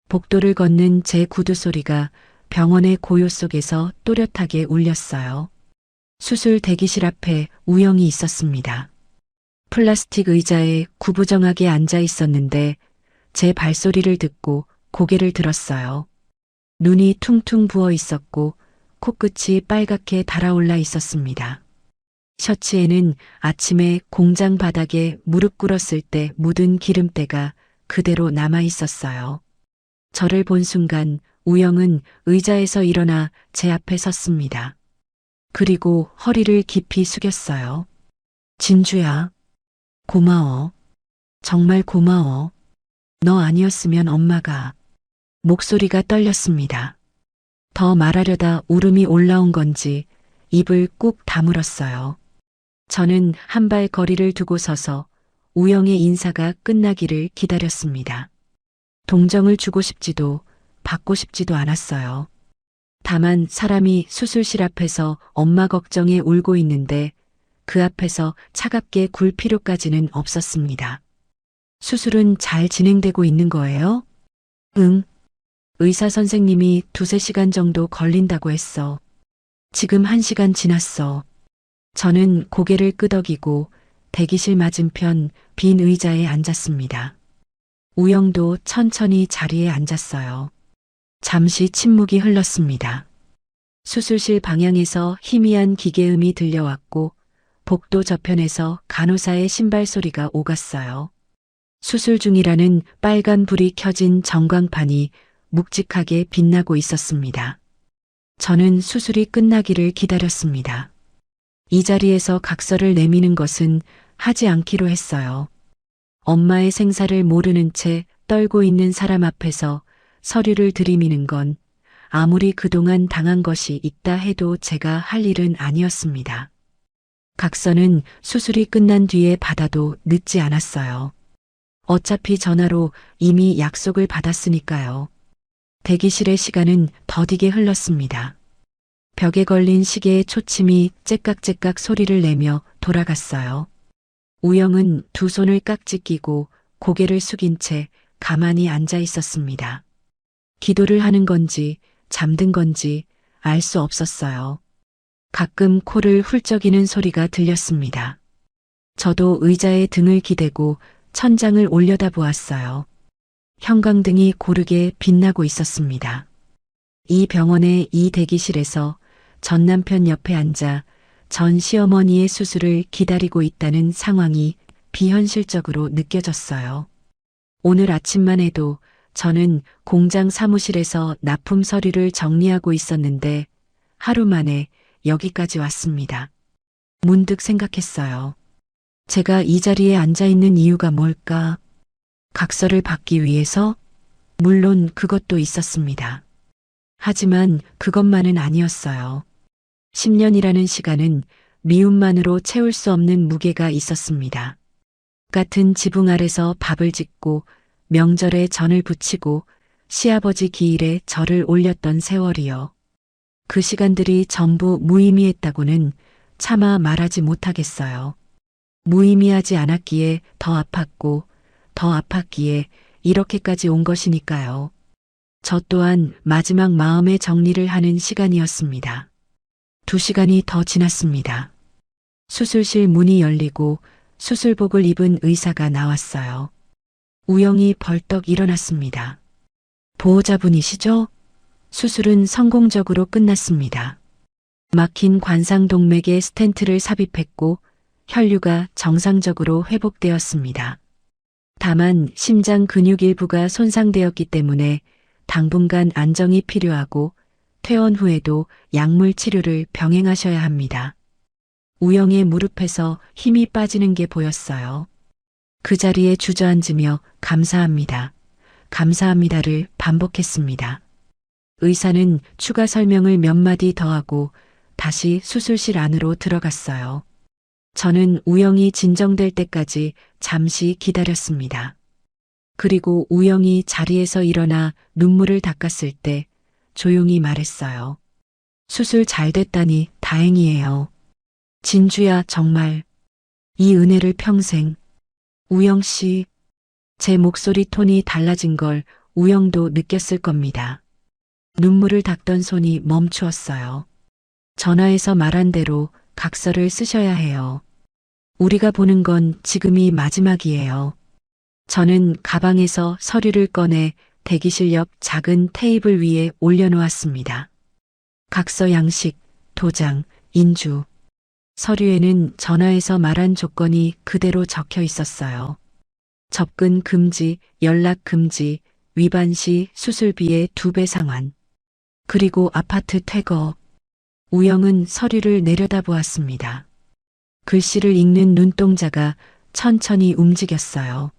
복도를 걷는 제 구두 소리가 병원의 고요 속에서 또렷하게 울렸어요. 수술 대기실 앞에 우영이 있었습니다. 플라스틱 의자에 구부정하게 앉아 있었는데 제 발소리를 듣고 고개를 들었어요. 눈이 퉁퉁 부어 있었고 코끝이 빨갛게 달아올라 있었습니다. 셔츠에는 아침에 공장 바닥에 무릎 꿇었을 때 묻은 기름때가 그대로 남아 있었어요. 저를 본 순간 우영은 의자에서 일어나 제 앞에 섰습니다. 그리고 허리를 깊이 숙였어요. 진주야, 고마워. 정말 고마워. 너 아니었으면 엄마가... 목소리가 떨렸습니다. 더 말하려다 울음이 올라온 건지 입을 꾹 다물었어요. 저는 한 발 거리를 두고 서서 우영의 인사가 끝나기를 기다렸습니다. 동정을 주고 싶지도 받고 싶지도 않았어요. 다만 사람이 수술실 앞에서 엄마 걱정에 울고 있는데 그 앞에서 차갑게 굴 필요까지는 없었습니다. 수술은 잘 진행되고 있는 거예요? 응. 의사 선생님이 2~3시간 정도 걸린다고 했어. 지금 1시간 지났어. 저는 고개를 끄덕이고 대기실 맞은편 빈 의자에 앉았습니다. 우영도 천천히 자리에 앉았어요. 잠시 침묵이 흘렀습니다. 수술실 방향에서 희미한 기계음이 들려왔고 복도 저편에서 간호사의 신발 소리가 오갔어요. 수술 중이라는 빨간 불이 켜진 전광판이 묵직하게 빛나고 있었습니다. 저는 수술이 끝나기를 기다렸습니다. 이 자리에서 각서를 내미는 것은 하지 않기로 했어요. 엄마의 생사를 모르는 채 떨고 있는 사람 앞에서 서류를 들이미는 건 아무리 그동안 당한 것이 있다 해도 제가 할 일은 아니었습니다. 각서는 수술이 끝난 뒤에 받아도 늦지 않았어요. 어차피 전화로 이미 약속을 받았으니까요. 대기실의 시간은 더디게 흘렀습니다. 벽에 걸린 시계의 초침이 째깍째깍 소리를 내며 돌아갔어요. 우영은 두 손을 깍지 끼고 고개를 숙인 채 가만히 앉아 있었습니다. 기도를 하는 건지 잠든 건지 알 수 없었어요. 가끔 코를 훌쩍이는 소리가 들렸습니다. 저도 의자에 등을 기대고 천장을 올려다보았어요. 형광등이 고르게 빛나고 있었습니다. 이 병원의 이 대기실에서 전 남편 옆에 앉아 전 시어머니의 수술을 기다리고 있다는 상황이 비현실적으로 느껴졌어요. 오늘 아침만 해도 저는 공장 사무실에서 납품 서류를 정리하고 있었는데 하루 만에 여기까지 왔습니다. 문득 생각했어요. 제가 이 자리에 앉아 있는 이유가 뭘까? 각서를 받기 위해서? 물론 그것도 있었습니다. 하지만 그것만은 아니었어요. 10년이라는 시간은 미움만으로 채울 수 없는 무게가 있었습니다. 같은 지붕 아래서 밥을 짓고 명절에 전을 부치고 시아버지 기일에 절을 올렸던 세월이요. 그 시간들이 전부 무의미했다고는 차마 말하지 못하겠어요. 무의미하지 않았기에 더 아팠고 더 아팠기에 이렇게까지 온 것이니까요. 저 또한 마지막 마음의 정리를 하는 시간이었습니다. 2시간이 더 지났습니다. 수술실 문이 열리고 수술복을 입은 의사가 나왔어요. 우영이 벌떡 일어났습니다. 보호자분이시죠? 수술은 성공적으로 끝났습니다. 막힌 관상동맥에 스텐트를 삽입했고 혈류가 정상적으로 회복되었습니다. 다만 심장 근육 일부가 손상되었기 때문에 당분간 안정이 필요하고 퇴원 후에도 약물 치료를 병행하셔야 합니다. 우영의 무릎에서 힘이 빠지는 게 보였어요. 그 자리에 주저앉으며 감사합니다. 감사합니다를 반복했습니다. 의사는 추가 설명을 몇 마디 더하고 다시 수술실 안으로 들어갔어요. 저는 우영이 진정될 때까지 잠시 기다렸습니다. 그리고 우영이 자리에서 일어나 눈물을 닦았을 때 조용히 말했어요. 수술 잘 됐다니 다행이에요. 진주야, 정말 이 은혜를 평생. 우영 씨, 제 목소리 톤이 달라진 걸 우영도 느꼈을 겁니다. 눈물을 닦던 손이 멈추었어요. 전화에서 말한 대로 각서를 쓰셔야 해요. 우리가 보는 건 지금이 마지막이에요. 저는 가방에서 서류를 꺼내 대기실 옆 작은 테이블 위에 올려놓았습니다. 각서 양식, 도장, 인주. 서류에는 전화에서 말한 조건이 그대로 적혀 있었어요. 접근 금지, 연락 금지, 위반 시 수술비의 2배 상환. 그리고 아파트 퇴거. 우영은 서류를 내려다보았습니다. 글씨를 읽는 눈동자가 천천히 움직였어요.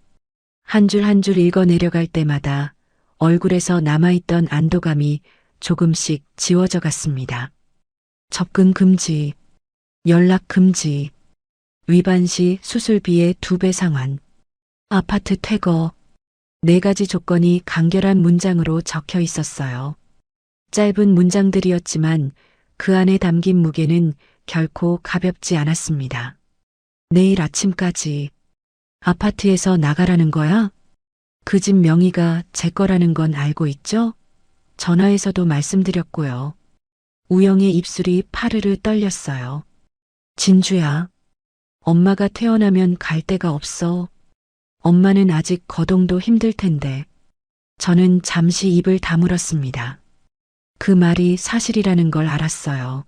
한 줄 한 줄 읽어 내려갈 때마다 얼굴에서 남아있던 안도감이 조금씩 지워져 갔습니다. 접근 금지, 연락 금지, 위반 시 수술비의 2배 상환, 아파트 퇴거. 4가지 조건이 간결한 문장으로 적혀 있었어요. 짧은 문장들이었지만 그 안에 담긴 무게는 결코 가볍지 않았습니다. 내일 아침까지 아파트에서 나가라는 거야? 그 집 명의가 제 거라는 건 알고 있죠? 전화에서도 말씀드렸고요. 우영의 입술이 파르르 떨렸어요. 진주야, 엄마가 퇴원하면 갈 데가 없어. 엄마는 아직 거동도 힘들 텐데. 저는 잠시 입을 다물었습니다. 그 말이 사실이라는 걸 알았어요.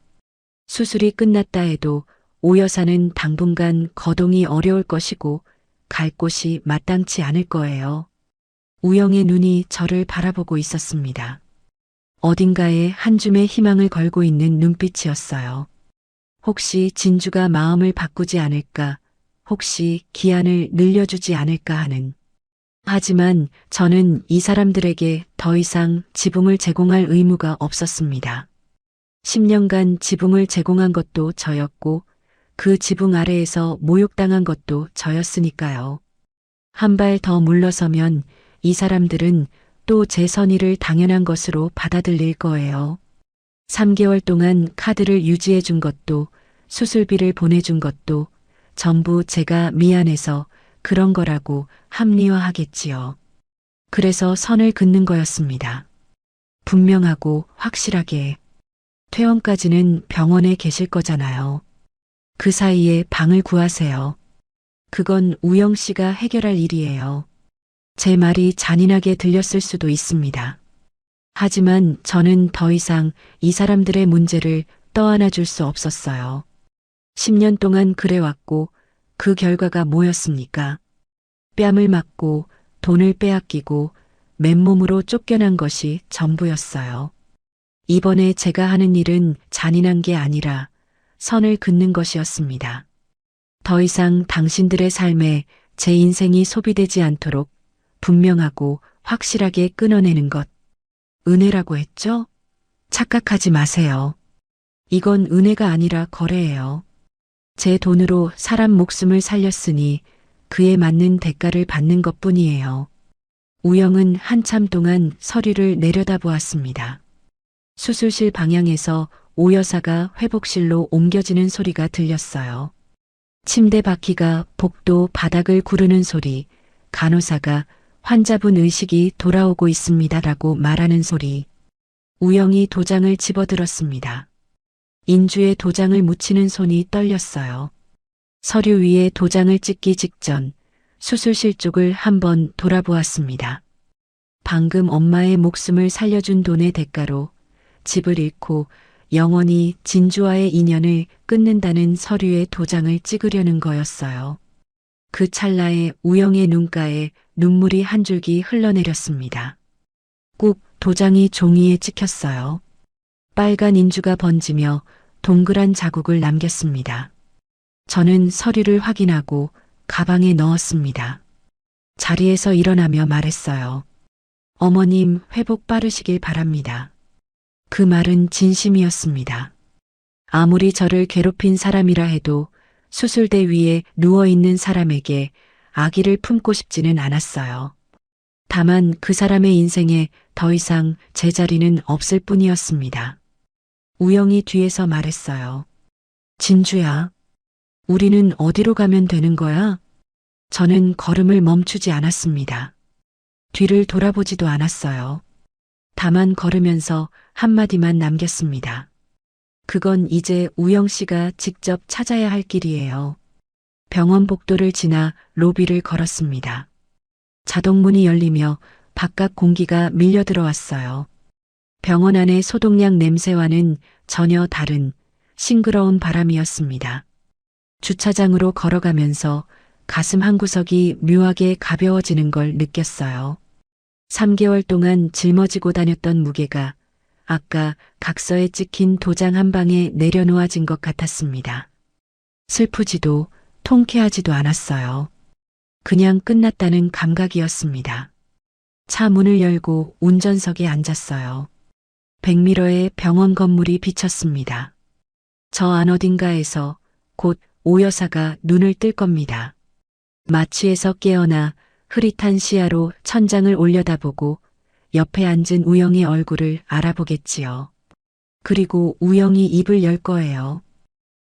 수술이 끝났다 해도 오 여사는 당분간 거동이 어려울 것이고 갈 곳이 마땅치 않을 거예요. 우영의 눈이 저를 바라보고 있었습니다. 어딘가에 한 줌의 희망을 걸고 있는 눈빛이었어요. 혹시 진주가 마음을 바꾸지 않을까, 혹시 기한을 늘려주지 않을까 하는. 하지만 저는 이 사람들에게 더 이상 지붕을 제공할 의무가 없었습니다. 10년간 지붕을 제공한 것도 저였고 그 지붕 아래에서 모욕당한 것도 저였으니까요. 한 발 더 물러서면 이 사람들은 또 제 선의를 당연한 것으로 받아들일 거예요. 3개월 동안 카드를 유지해 준 것도 수술비를 보내준 것도 전부 제가 미안해서 그런 거라고 합리화하겠지요. 그래서 선을 긋는 거였습니다. 분명하고 확실하게. 퇴원까지는 병원에 계실 거잖아요. 그 사이에 방을 구하세요. 그건 우영 씨가 해결할 일이에요. 제 말이 잔인하게 들렸을 수도 있습니다. 하지만 저는 더 이상 이 사람들의 문제를 떠안아 줄 수 없었어요. 10년 동안 그래왔고 그 결과가 뭐였습니까? 뺨을 맞고 돈을 빼앗기고 맨몸으로 쫓겨난 것이 전부였어요. 이번에 제가 하는 일은 잔인한 게 아니라 선을 긋는 것이었습니다. 더 이상 당신들의 삶에 제 인생이 소비되지 않도록 분명하고 확실하게 끊어내는 것. 은혜라고 했죠? 착각하지 마세요. 이건 은혜가 아니라 거래예요. 제 돈으로 사람 목숨을 살렸으니 그에 맞는 대가를 받는 것뿐이에요. 우영은 한참 동안 서류를 내려다보았습니다. 수술실 방향에서 오 여사가 회복실로 옮겨지는 소리가 들렸어요. 침대 바퀴가 복도 바닥을 구르는 소리, 간호사가 환자분 의식이 돌아오고 있습니다라고 말하는 소리. 우영이 도장을 집어들었습니다. 인주에 도장을 묻히는 손이 떨렸어요. 서류 위에 도장을 찍기 직전 수술실 쪽을 한번 돌아보았습니다. 방금 엄마의 목숨을 살려준 돈의 대가로 집을 잃고 영원히 진주와의 인연을 끊는다는 서류에 도장을 찍으려는 거였어요. 그 찰나에 우영의 눈가에 눈물이 한 줄기 흘러내렸습니다. 꾹 도장이 종이에 찍혔어요. 빨간 인주가 번지며 동그란 자국을 남겼습니다. 저는 서류를 확인하고 가방에 넣었습니다. 자리에서 일어나며 말했어요. 어머님 회복 빠르시길 바랍니다. 그 말은 진심이었습니다. 아무리 저를 괴롭힌 사람이라 해도 수술대 위에 누워있는 사람에게 아기를 품고 싶지는 않았어요. 다만 그 사람의 인생에 더 이상 제 자리는 없을 뿐이었습니다. 우영이 뒤에서 말했어요. 진주야, 우리는 어디로 가면 되는 거야? 저는 걸음을 멈추지 않았습니다. 뒤를 돌아보지도 않았어요. 다만 걸으면서 한마디만 남겼습니다. 그건 이제 우영 씨가 직접 찾아야 할 길이에요. 병원 복도를 지나 로비를 걸었습니다. 자동문이 열리며 바깥 공기가 밀려 들어왔어요. 병원 안의 소독약 냄새와는 전혀 다른 싱그러운 바람이었습니다. 주차장으로 걸어가면서 가슴 한구석이 묘하게 가벼워지는 걸 느꼈어요. 3개월 동안 짊어지고 다녔던 무게가 아까 각서에 찍힌 도장 한 방에 내려놓아진 것 같았습니다. 슬프지도 통쾌하지도 않았어요. 그냥 끝났다는 감각이었습니다. 차 문을 열고 운전석에 앉았어요. 백미러에 병원 건물이 비쳤습니다. 저 안 어딘가에서 곧 오 여사가 눈을 뜰 겁니다. 마취에서 깨어나 흐릿한 시야로 천장을 올려다보고 옆에 앉은 우영의 얼굴을 알아보겠지요. 그리고 우영이 입을 열 거예요.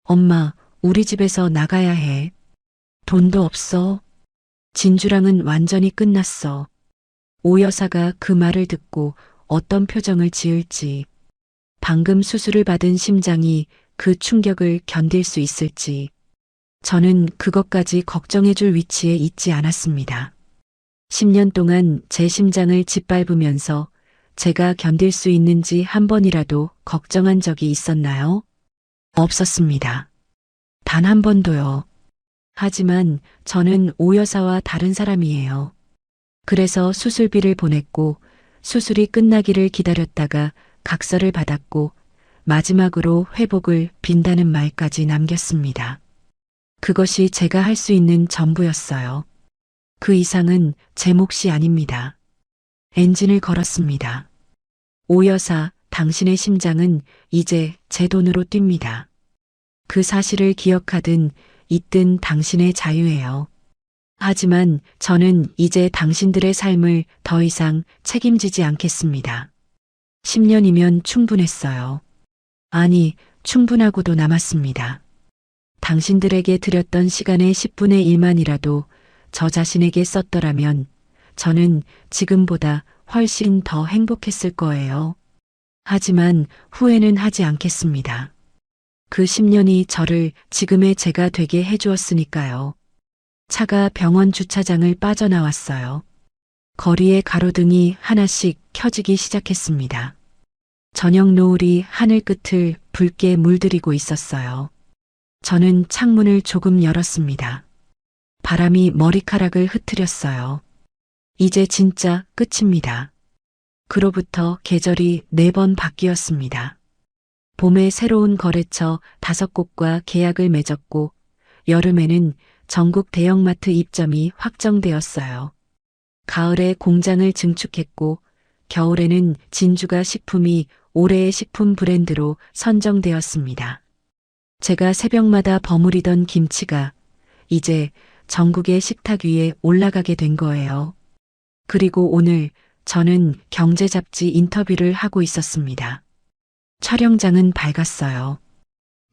엄마, 우리 집에서 나가야 해. 돈도 없어. 진주랑은 완전히 끝났어. 오 여사가 그 말을 듣고 어떤 표정을 지을지, 방금 수술을 받은 심장이 그 충격을 견딜 수 있을지, 저는 그것까지 걱정해줄 위치에 있지 않았습니다. 10년 동안 제 심장을 짓밟으면서 제가 견딜 수 있는지 한 번이라도 걱정한 적이 있었나요? 없었습니다. 단 한 번도요. 하지만 저는 오 여사와 다른 사람이에요. 그래서 수술비를 보냈고 수술이 끝나기를 기다렸다가 각서를 받았고 마지막으로 회복을 빈다는 말까지 남겼습니다. 그것이 제가 할 수 있는 전부였어요. 그 이상은 제 몫이 아닙니다. 엔진을 걸었습니다. 오 여사, 당신의 심장은 이제 제 돈으로 뜁니다. 그 사실을 기억하든 잊든 당신의 자유예요. 하지만 저는 이제 당신들의 삶을 더 이상 책임지지 않겠습니다. 10년이면 충분했어요. 아니, 충분하고도 남았습니다. 당신들에게 드렸던 시간의 10분의 1만이라도 저 자신에게 썼더라면 저는 지금보다 훨씬 더 행복했을 거예요. 하지만 후회는 하지 않겠습니다. 그 10년이 저를 지금의 제가 되게 해주었으니까요. 차가 병원 주차장을 빠져나왔어요. 거리의 가로등이 하나씩 켜지기 시작했습니다. 저녁 노을이 하늘 끝을 붉게 물들이고 있었어요. 저는 창문을 조금 열었습니다. 바람이 머리카락을 흩트렸어요. 이제 진짜 끝입니다. 그로부터 계절이 4번 바뀌었습니다. 봄에 새로운 거래처 5곳과 계약을 맺었고 여름에는 전국 대형마트 입점이 확정되었어요. 가을에 공장을 증축했고 겨울에는 진주가 식품이 올해의 식품 브랜드로 선정되었습니다. 제가 새벽마다 버무리던 김치가 이제 전국의 식탁 위에 올라가게 된 거예요. 그리고 오늘 저는 경제 잡지 인터뷰를 하고 있었습니다. 촬영장은 밝았어요.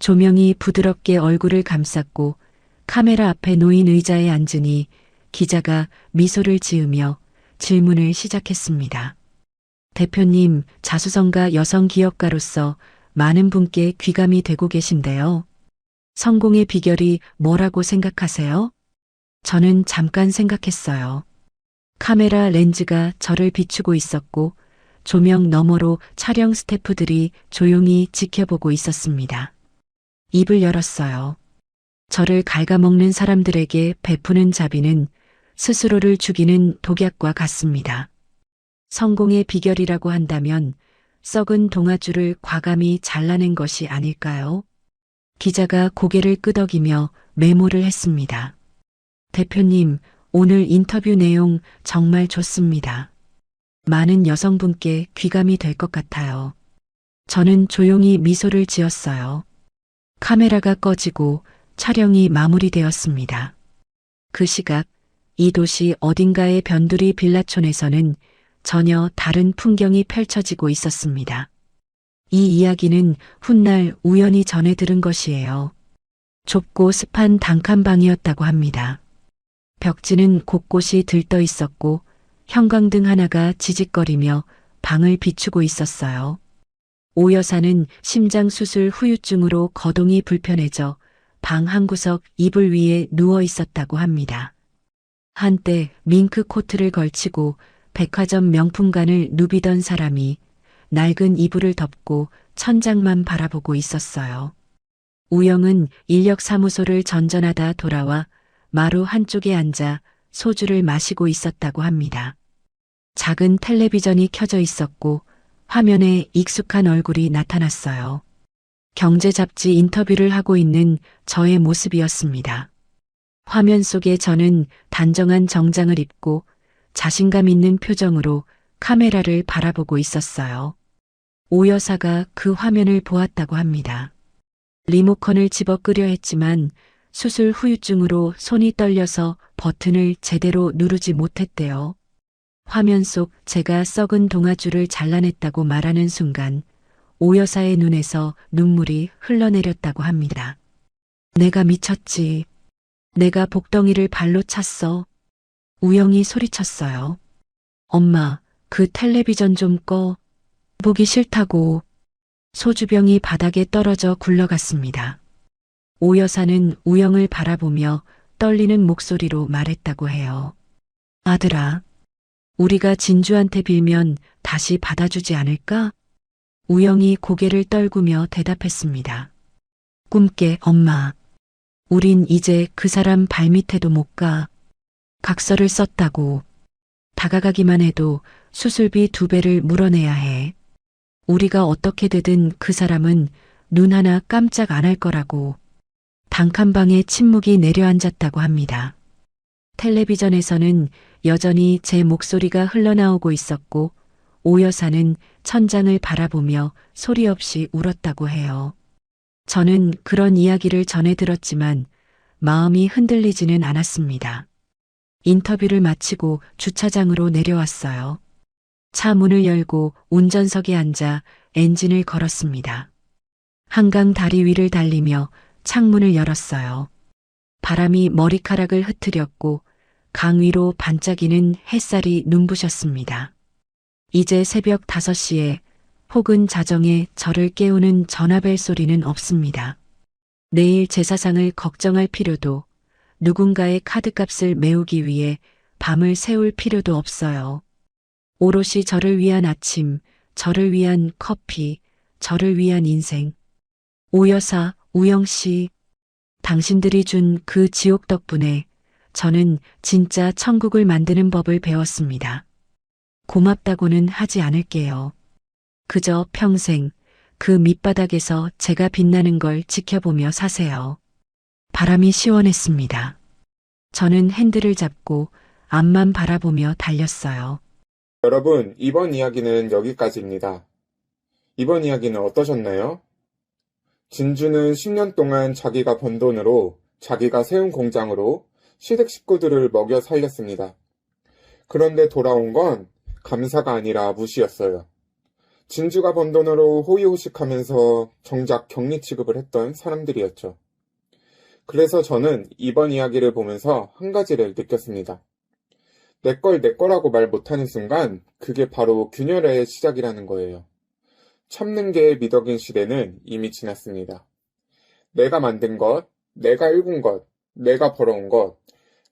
조명이 부드럽게 얼굴을 감쌌고 카메라 앞에 놓인 의자에 앉으니 기자가 미소를 지으며 질문을 시작했습니다. 대표님, 자수성가 여성 기업가로서 많은 분께 귀감이 되고 계신데요. 성공의 비결이 뭐라고 생각하세요? 저는 잠깐 생각했어요. 카메라 렌즈가 저를 비추고 있었고 조명 너머로 촬영 스태프들이 조용히 지켜보고 있었습니다. 입을 열었어요. 저를 갉아먹는 사람들에게 베푸는 자비는 스스로를 죽이는 독약과 같습니다. 성공의 비결이라고 한다면 썩은 동아줄을 과감히 잘라낸 것이 아닐까요? 기자가 고개를 끄덕이며 메모를 했습니다. 대표님, 오늘 인터뷰 내용 정말 좋습니다. 많은 여성분께 귀감이 될 것 같아요. 저는 조용히 미소를 지었어요. 카메라가 꺼지고 촬영이 마무리되었습니다. 그 시각 이 도시 어딘가의 변두리 빌라촌에서는 전혀 다른 풍경이 펼쳐지고 있었습니다. 이 이야기는 훗날 우연히 전해 들은 것이에요. 좁고 습한 단칸방이었다고 합니다. 벽지는 곳곳이 들떠 있었고 형광등 하나가 지직거리며 방을 비추고 있었어요. 오 여사는 심장 수술 후유증으로 거동이 불편해져 방 한 구석 이불 위에 누워 있었다고 합니다. 한때 밍크 코트를 걸치고 백화점 명품관을 누비던 사람이 낡은 이불을 덮고 천장만 바라보고 있었어요. 우영은 인력사무소를 전전하다 돌아와 마루 한쪽에 앉아 소주를 마시고 있었다고 합니다. 작은 텔레비전이 켜져 있었고 화면에 익숙한 얼굴이 나타났어요. 경제 잡지 인터뷰를 하고 있는 저의 모습이었습니다. 화면 속에 저는 단정한 정장을 입고 자신감 있는 표정으로 카메라를 바라보고 있었어요. 오 여사가 그 화면을 보았다고 합니다. 리모컨을 집어 끄려 했지만 수술 후유증으로 손이 떨려서 버튼을 제대로 누르지 못했대요. 화면 속 제가 썩은 동아줄을 잘라냈다고 말하는 순간 오 여사의 눈에서 눈물이 흘러내렸다고 합니다. 내가 미쳤지. 내가 복덩이를 발로 찼어. 우영이 소리쳤어요. 엄마, 그 텔레비전 좀 꺼. 보기 싫다고. 소주병이 바닥에 떨어져 굴러갔습니다. 오 여사는 우영을 바라보며 떨리는 목소리로 말했다고 해요. 아들아, 우리가 진주한테 빌면 다시 받아주지 않을까? 우영이 고개를 떨구며 대답했습니다. 꿈깨, 엄마. 우린 이제 그 사람 발밑에도 못 가. 각서를 썼다고. 다가가기만 해도 수술비 2배를 물어내야 해. 우리가 어떻게 되든 그 사람은 눈 하나 깜짝 안 할 거라고. 단칸방에 침묵이 내려앉았다고 합니다. 텔레비전에서는 여전히 제 목소리가 흘러나오고 있었고 오 여사는 천장을 바라보며 소리 없이 울었다고 해요. 저는 그런 이야기를 전해 들었지만 마음이 흔들리지는 않았습니다. 인터뷰를 마치고 주차장으로 내려왔어요. 차 문을 열고 운전석에 앉아 엔진을 걸었습니다. 한강 다리 위를 달리며 창문을 열었어요. 바람이 머리카락을 흩트렸고 강 위로 반짝이는 햇살이 눈부셨습니다. 이제 새벽 5시에 혹은 자정에 저를 깨우는 전화벨 소리는 없습니다. 내일 제사상을 걱정할 필요도 누군가의 카드값을 메우기 위해 밤을 새울 필요도 없어요. 오롯이 저를 위한 아침, 저를 위한 커피, 저를 위한 인생. 오 여사, 우영 씨, 당신들이 준 그 지옥 덕분에 저는 진짜 천국을 만드는 법을 배웠습니다. 고맙다고는 하지 않을게요. 그저 평생 그 밑바닥에서 제가 빛나는 걸 지켜보며 사세요. 바람이 시원했습니다. 저는 핸들을 잡고 앞만 바라보며 달렸어요. 여러분, 이번 이야기는 여기까지입니다. 이번 이야기는 어떠셨나요? 진주는 10년 동안 자기가 번 돈으로 자기가 세운 공장으로 시댁 식구들을 먹여 살렸습니다. 그런데 돌아온 건 감사가 아니라 무시였어요. 진주가 번 돈으로 호의호식하면서 정작 격리 취급을 했던 사람들이었죠. 그래서 저는 이번 이야기를 보면서 한 가지를 느꼈습니다. 내 걸 내 거라고 말 못하는 순간 그게 바로 균열의 시작이라는 거예요. 참는 게 미덕인 시대는 이미 지났습니다. 내가 만든 것, 내가 일군 것, 내가 벌어온 것,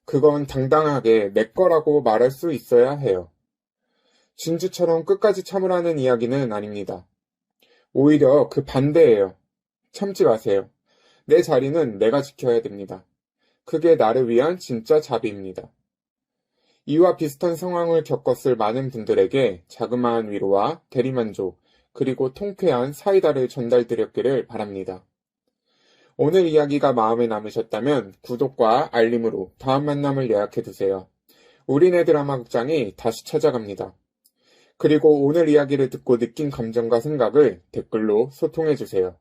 그건 당당하게 내 거라고 말할 수 있어야 해요. 진주처럼 끝까지 참으라는 이야기는 아닙니다. 오히려 그 반대예요. 참지 마세요. 내 자리는 내가 지켜야 됩니다. 그게 나를 위한 진짜 자비입니다. 이와 비슷한 상황을 겪었을 많은 분들에게 자그마한 위로와 대리만족, 그리고 통쾌한 사이다를 전달드렸기를 바랍니다. 오늘 이야기가 마음에 남으셨다면 구독과 알림으로 다음 만남을 예약해두세요. 우리네 드라마 극장이 다시 찾아갑니다. 그리고 오늘 이야기를 듣고 느낀 감정과 생각을 댓글로 소통해주세요.